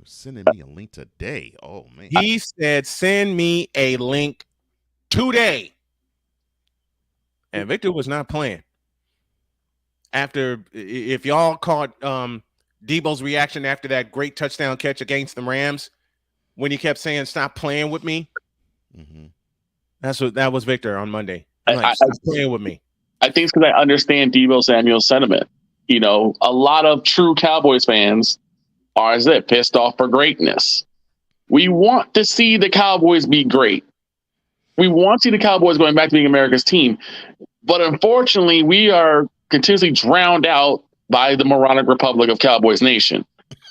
Sending me a link today. Oh, man. He said, send me a link today. And Victor was not playing. If y'all caught Debo's reaction after that great touchdown catch against the Rams, when he kept saying, stop playing with me. That was Victor on Monday. Stop playing with me. I think it's because I understand Debo Samuel's sentiment. You know, a lot of true Cowboys fans are pissed off for greatness. We want to see the Cowboys be great. We want to see the Cowboys going back to being America's team. But unfortunately, we are continuously drowned out by the moronic Republic of Cowboys Nation.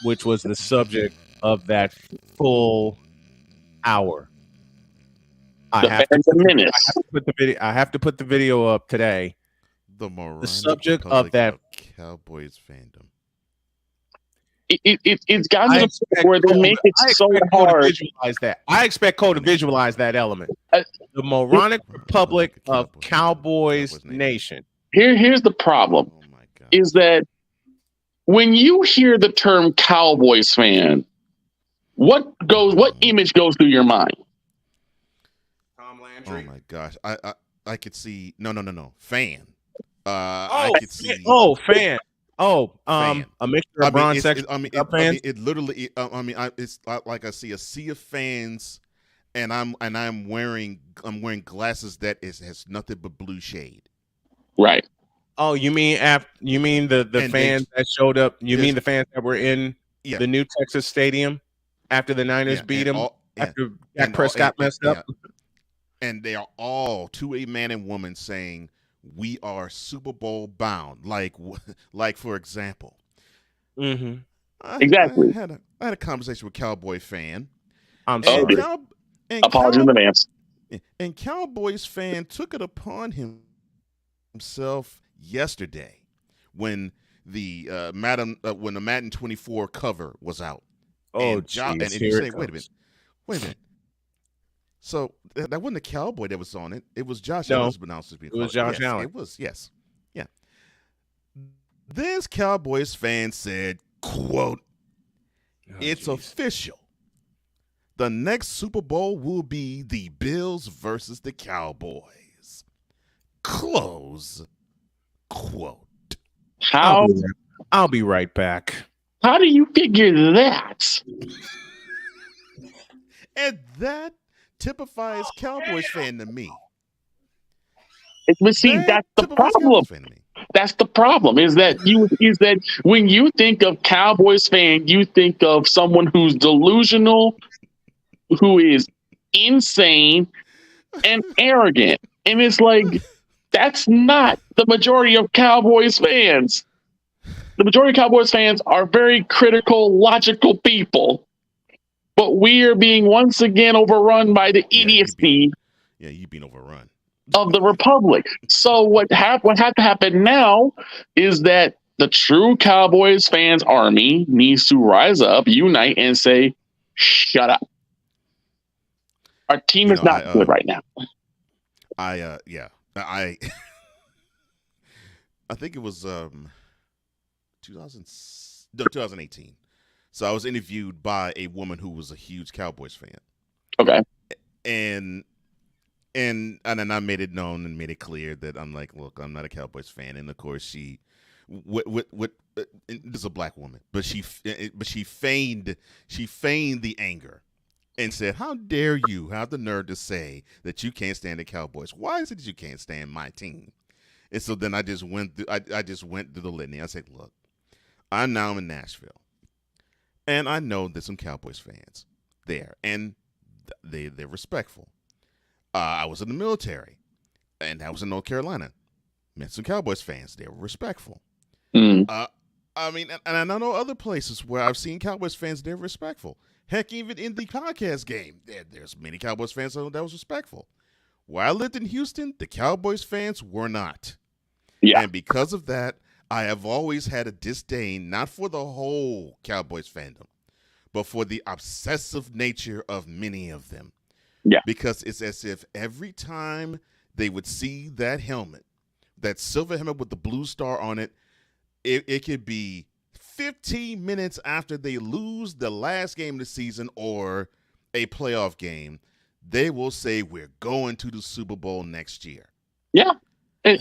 Which was the subject of that full hour. I have to put the video up today. The subject of that Cowboys fandom. It's gotten to the point where they make it so hard. I expect Cole to visualize that element. The moronic Republic of Cowboys Nation. Here's the problem: is that when you hear the term Cowboys fan, what image goes through your mind? Tom Landry. Oh my gosh, I could see no fan. I could see fan. A mixture of bronze section. It literally. It's like I see a sea of fans, and I'm wearing glasses that has nothing but blue shade. Right. Oh, you mean the fans that showed up? You mean the fans that were in the new Texas Stadium after the Niners beat them after Dak Prescott messed up? And they are all to a man and woman saying, we are Super Bowl bound. Like for example, exactly. I had a conversation with Cowboy fan. I'm sorry. Apologies in advance. And Cowboys fan took it upon himself yesterday when the Madden 24 cover was out. Oh, and you say, wait a minute. So that wasn't a Cowboy that was on it. It was Josh Allen. It was Josh Allen. It was, yes. Yeah. This Cowboys fan said, quote, it's official. The next Super Bowl will be the Bills versus the Cowboys. Close quote. I'll be right back. How do you figure that? And that typifies Cowboys fan to me. But see, that's the problem. That's the problem. Is that when you think of Cowboys fan, you think of someone who's delusional, who is insane and arrogant. And it's like, that's not the majority of Cowboys fans. The majority of Cowboys fans are very critical, logical people. But we are being once again overrun by the idiocy. You've been overrun. Of the Republic. So what had to happen now is that the true Cowboys fans army needs to rise up, unite, and say, "Shut up." Our team is not good right now. I think it was 2018. So I was interviewed by a woman who was a huge Cowboys fan. Okay. And then I made it known and made it clear that I'm like, look, I'm not a Cowboys fan. And of course, she, this is a black woman, but she feigned the anger and said, "How dare you have the nerve to say that you can't stand the Cowboys? Why is it that you can't stand my team?" And so then I just went through the litany. I said, "Look, I'm now in Nashville, and I know there's some Cowboys fans there, and they're respectful. I was in the military, and I was in North Carolina. Met some Cowboys fans. They were respectful. I mean, and I know other places where I've seen Cowboys fans. They're respectful. Heck, even in the podcast game, there's many Cowboys fans that was respectful. Where I lived in Houston, the Cowboys fans were not. Yeah. And because of that, I have always had a disdain, not for the whole Cowboys fandom, but for the obsessive nature of many of them. Yeah. Because it's as if every time they would see that helmet, that silver helmet with the blue star on it, it could be 15 minutes after they lose the last game of the season or a playoff game, they will say, "We're going to the Super Bowl next year." Yeah. And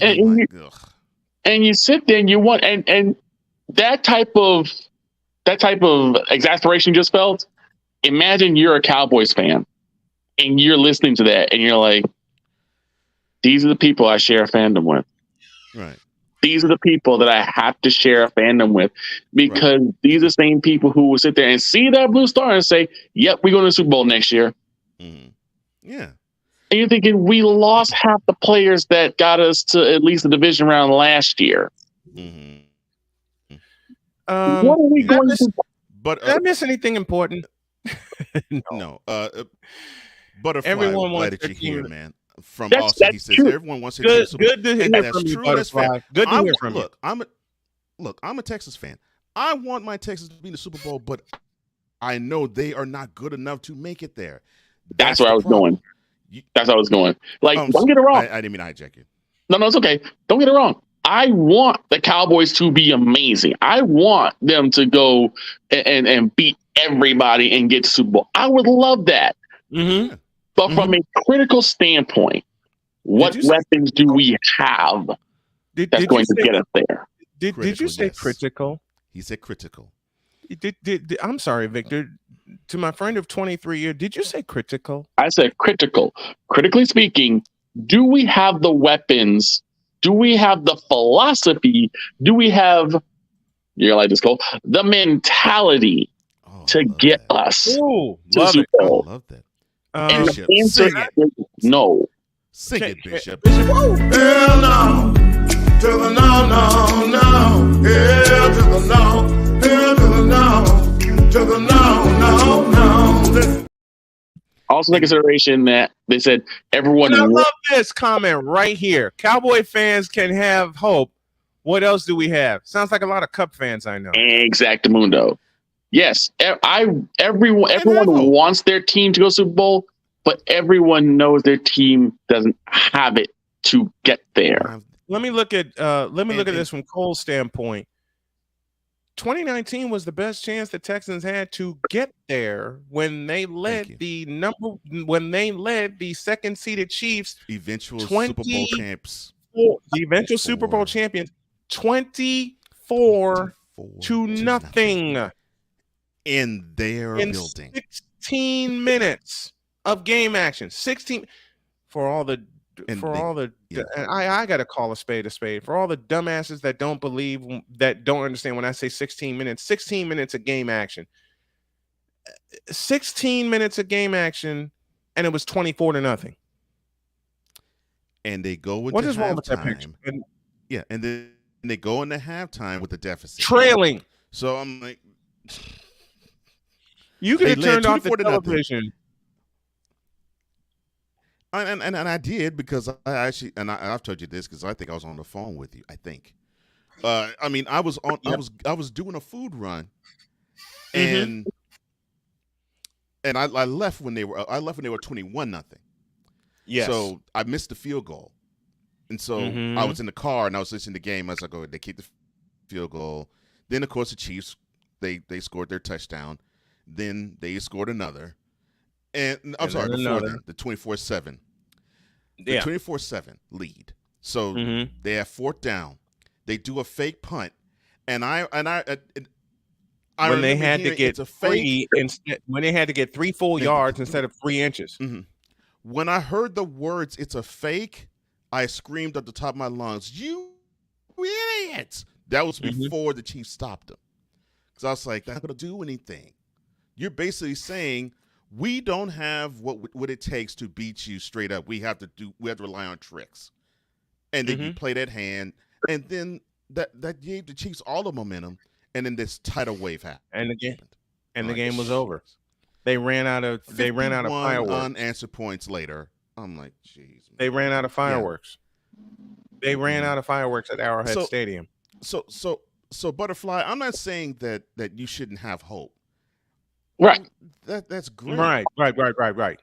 you sit there and you want, and that type of exasperation just felt. Imagine you're a Cowboys fan and you're listening to that and you're like, these are the people I share a fandom with. Right. These are the people that I have to share a fandom with, because these are the same people who will sit there and see that blue star and say, "Yep, we're going to the Super Bowl next year." Mm-hmm. Yeah. And you're thinking, we lost half the players that got us to at least the division round last year. Mm-hmm. What are we going to do? But did I miss anything important? No. Butterfly, Everyone I'm wants glad that their you're here, team. man. From That's Austin, he says true. everyone wants their team. Good to hear that's from you, true. That's Butterfly. fair. Good to hear from you. I'm a Texas fan. I want my Texas to be in the Super Bowl, but I know they are not good enough to make it there. That's where I was going. That's where I was going. Like, don't get it wrong. I didn't mean to hijack you. No, it's okay. Don't get it wrong. I want the Cowboys to be amazing. I want them to go and beat everybody and get to Super Bowl. I would love that. Mm-hmm. But from a critical standpoint, what weapons do we have that's going to get us there? Did you say critical? He said critical. I'm sorry, Victor. To my friend of 23 years, did you say critical? I said critical. Critically speaking, do we have the weapons? Do we have the philosophy? Do we have, you're gonna like this, Cole, the mentality to get us to the Super Bowl? I love that. And Bishop, the answer sing it. is no. Sing it, Bishop. Hell no. To the no, no, no. Hell to the no. Hell to the no. To the no, no, no. Also, in consideration that they said everyone. And I love this comment right here. Cowboy fans can have hope. What else do we have? Sounds like a lot of Cup fans I know. Exactamundo. Yes, everyone wants their team to go Super Bowl, but everyone knows their team doesn't have it to get there. Let me look at this from Cole's standpoint. 2019 was the best chance the Texans had to get there when they led the second seeded Chiefs, eventual Super Bowl champs, the eventual Super Bowl champions, 24 to nothing in their building. 16 minutes of game action. 16 for all the. And I got to call a spade for all the dumbasses that don't believe, that don't understand when I say 16 minutes of game action. 16 minutes of game action, and it was 24 to nothing. And they go into what is wrong with that picture? And then they go into halftime with the deficit, trailing. So I'm like, you could have turned off the television. And I did, because I actually, and I've told you this because I think I was on the phone with you. I think I mean, I was doing a food run, and I left when they were 21-0. Yes. So I missed the field goal, and so I was in the car and I was listening to the game. I was like, "Oh, they kicked the field goal." Then of course the Chiefs they scored their touchdown. Then they scored another, and I'm sorry, before that, the 24-7, the 24-7 lead. So they have 4th down. They do a fake punt, and when they had to get 3 full yards instead of 3 inches. Mm-hmm. When I heard the words "it's a fake," I screamed at the top of my lungs, "You idiots!" That was before the Chiefs stopped them, because I was like, "They're not going to do anything." You're basically saying we don't have what it takes to beat you straight up. We have to rely on tricks, and then you play that hand, and then that gave the Chiefs all the momentum, and then this tidal wave happened, and the game was over. They ran out of fireworks. Unanswered points later. I'm like, jeez. They ran out of fireworks. They ran out of fireworks at Arrowhead Stadium. So Butterfly, I'm not saying that you shouldn't have hope. Right. That's great. Right.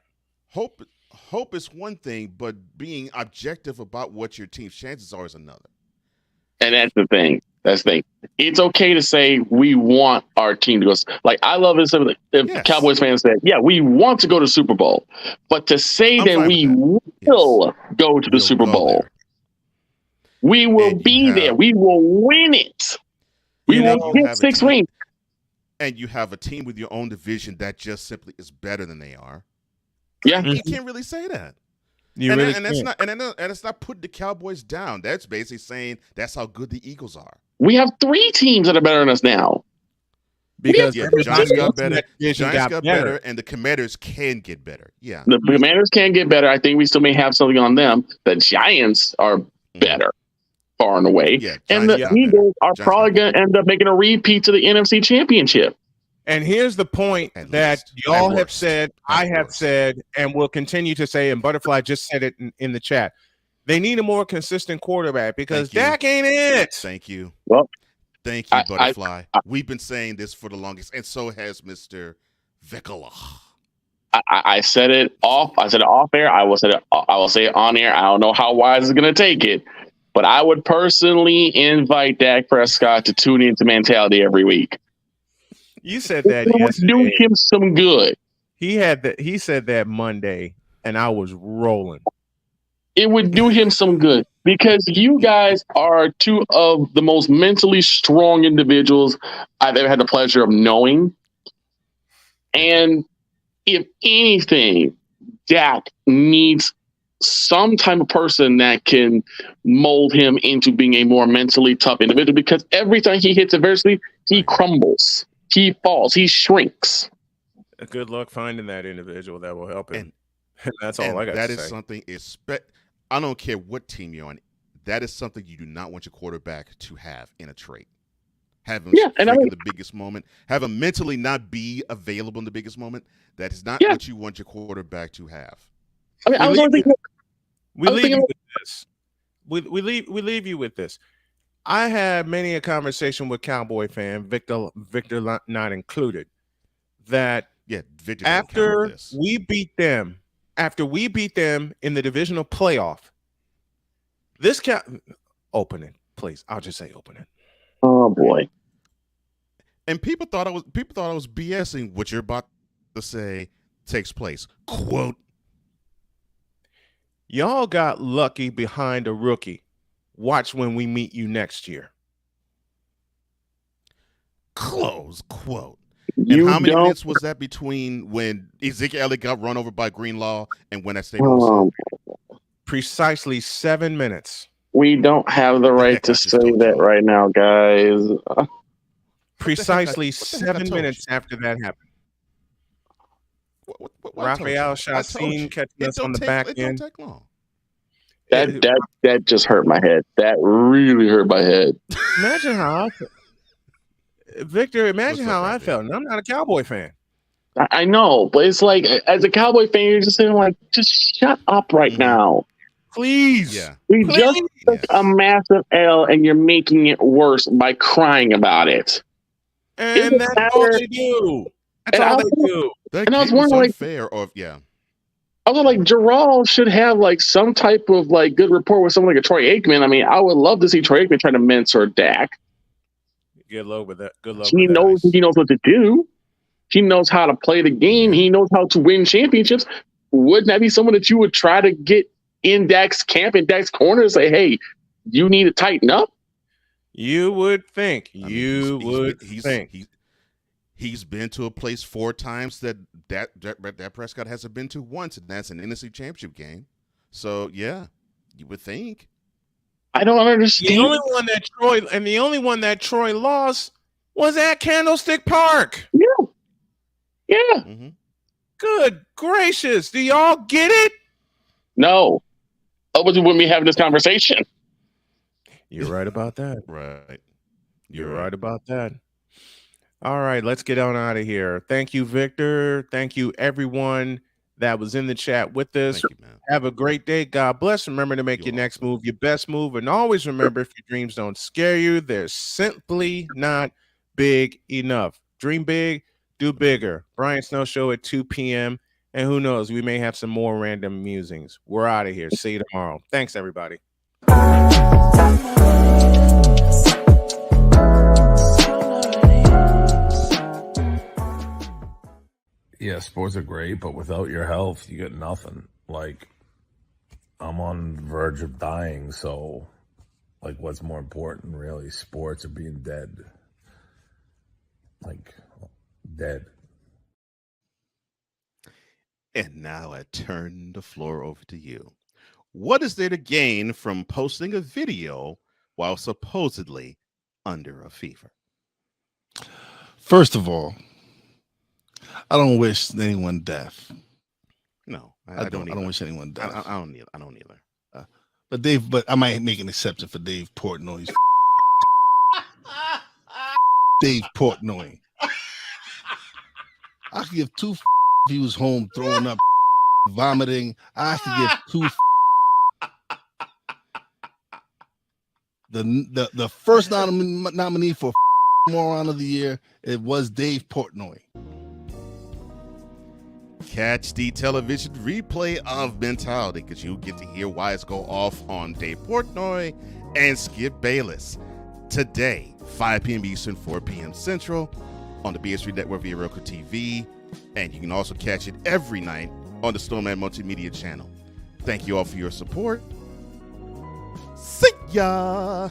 Hope is one thing, but being objective about what your team's chances are is another. And that's the thing. It's okay to say we want our team to go. Like, I love it if Cowboys fans said, "Yeah, we want to go to Super Bowl," but to say that we will go to the Super Bowl, we will be there. We will win it. We will get 6 rings. And you have a team with your own division that just simply is better than they are. Yeah, you can't really say that. It's not putting the Cowboys down. That's basically saying that's how good the Eagles are. We have 3 teams that are better than us now. Because Giants got better, and the Commanders can get better. Yeah, the Commanders can get better. I think we still may have something on them. The Giants are better, far and away. Yeah, and the Eagles are probably going to end up making a repeat to the NFC Championship. And here's the point that y'all have said, I have said, and will continue to say, and Butterfly just said it in the chat. They need a more consistent quarterback because Dak ain't it. Thank you. Well, thank you, Butterfly. We've been saying this for the longest, and so has Mr. Vickala. I said it off. I said it off air. I will say it on air. I don't know how Wise is going to take it, but I would personally invite Dak Prescott to tune into Mentality every week. You said that it would do him some good. He said that Monday, and I was rolling. It would do him some good because you guys are 2 of the most mentally strong individuals I've ever had the pleasure of knowing. And if anything, Dak needs some type of person that can mold him into being a more mentally tough individual, because every time he hits adversity, he crumbles. He falls. He shrinks. Good luck finding that individual that will help him. And that's all I got to say. That is something. I don't care what team you're on. That is something you do not want your quarterback to have in a trait. Have him in the biggest moment. Have him mentally not be available in the biggest moment. That is not what you want your quarterback to have. I mean, we leave you with this. We leave you with this. I had many a conversation with Cowboy fan, Victor not included, that after we beat them in the divisional playoff, open it, please. I'll just say open it. Oh boy. And people thought I was BSing what you're about to say takes place. Quote. Y'all got lucky behind a rookie. Watch when we meet you next year. Close quote. And how many minutes was that between when Ezekiel Elliott got run over by Greenlaw and when that statement was said? Precisely 7 minutes. We don't have the right to say that right now, guys. Precisely 7 minutes after that happened. Raphael Chassin catching us on the back end. It don't take long. That just hurt my head. That really hurt my head. Imagine how I felt. Victor, imagine how I felt. And I'm not a Cowboy fan. I know, but it's like, as a Cowboy fan, you're just saying, like, just shut up right now. Please. Yeah. We just took a massive L, and you're making it worse by crying about it. And that's all they do. That's all they do. That And I was game was wondering, unfair. Or yeah. I was like, Gerald should have like some type of like good rapport with someone like a Troy Aikman. I mean, I would love to see Troy Aikman try to mentor Dak. Good luck with that. Good luck. He knows what to do. He knows how to play the game. He knows how to win championships. Wouldn't that be someone that you would try to get in Dak's camp, in Dak's corner, and say, "Hey, you need to tighten up"? You would think. He's been to a place 4 times that Prescott hasn't been to once, and that's an NFC Championship game. So yeah, you would think. I don't understand. The only one that Troy lost was at Candlestick Park. Yeah. Mm-hmm. Good gracious. Do y'all get it? No. Otherwise, we wouldn't be having this conversation. You're right about that. Right. You're right about that. All right, let's get on out of here. Thank you, Victor. Thank you, everyone that was in the chat with us. Thank you, man. Have a great day. God bless. Remember to make your next move your best move. And always remember, if your dreams don't scare you, they're simply not big enough. Dream big, do bigger. Brian Snow Show at 2 p.m. And who knows, we may have some more random musings. We're out of here. See you tomorrow. Thanks, everybody. Yeah, sports are great, but without your health, you get nothing. Like, I'm on the verge of dying, so, like, what's more important, really? Sports or being dead? Like, dead. And now I turn the floor over to you. What is there to gain from posting a video while supposedly under a fever? First of all, I don't wish anyone death. No, I don't wish anyone death. I don't either. But I might make an exception for Dave Portnoy. Dave Portnoy. I could give 2 if he was home throwing up, vomiting. I could give 2. The first nominee for Moron of the Year, it was Dave Portnoy. Catch the television replay of Mentality, because you get to hear wise go off on Dave Portnoy and Skip Bayless today, 5 p.m. Eastern, 4 p.m. Central, on the BS3 Network via Roku TV, and you can also catch it every night on the Snowman Multimedia channel. Thank you all for your support. See ya!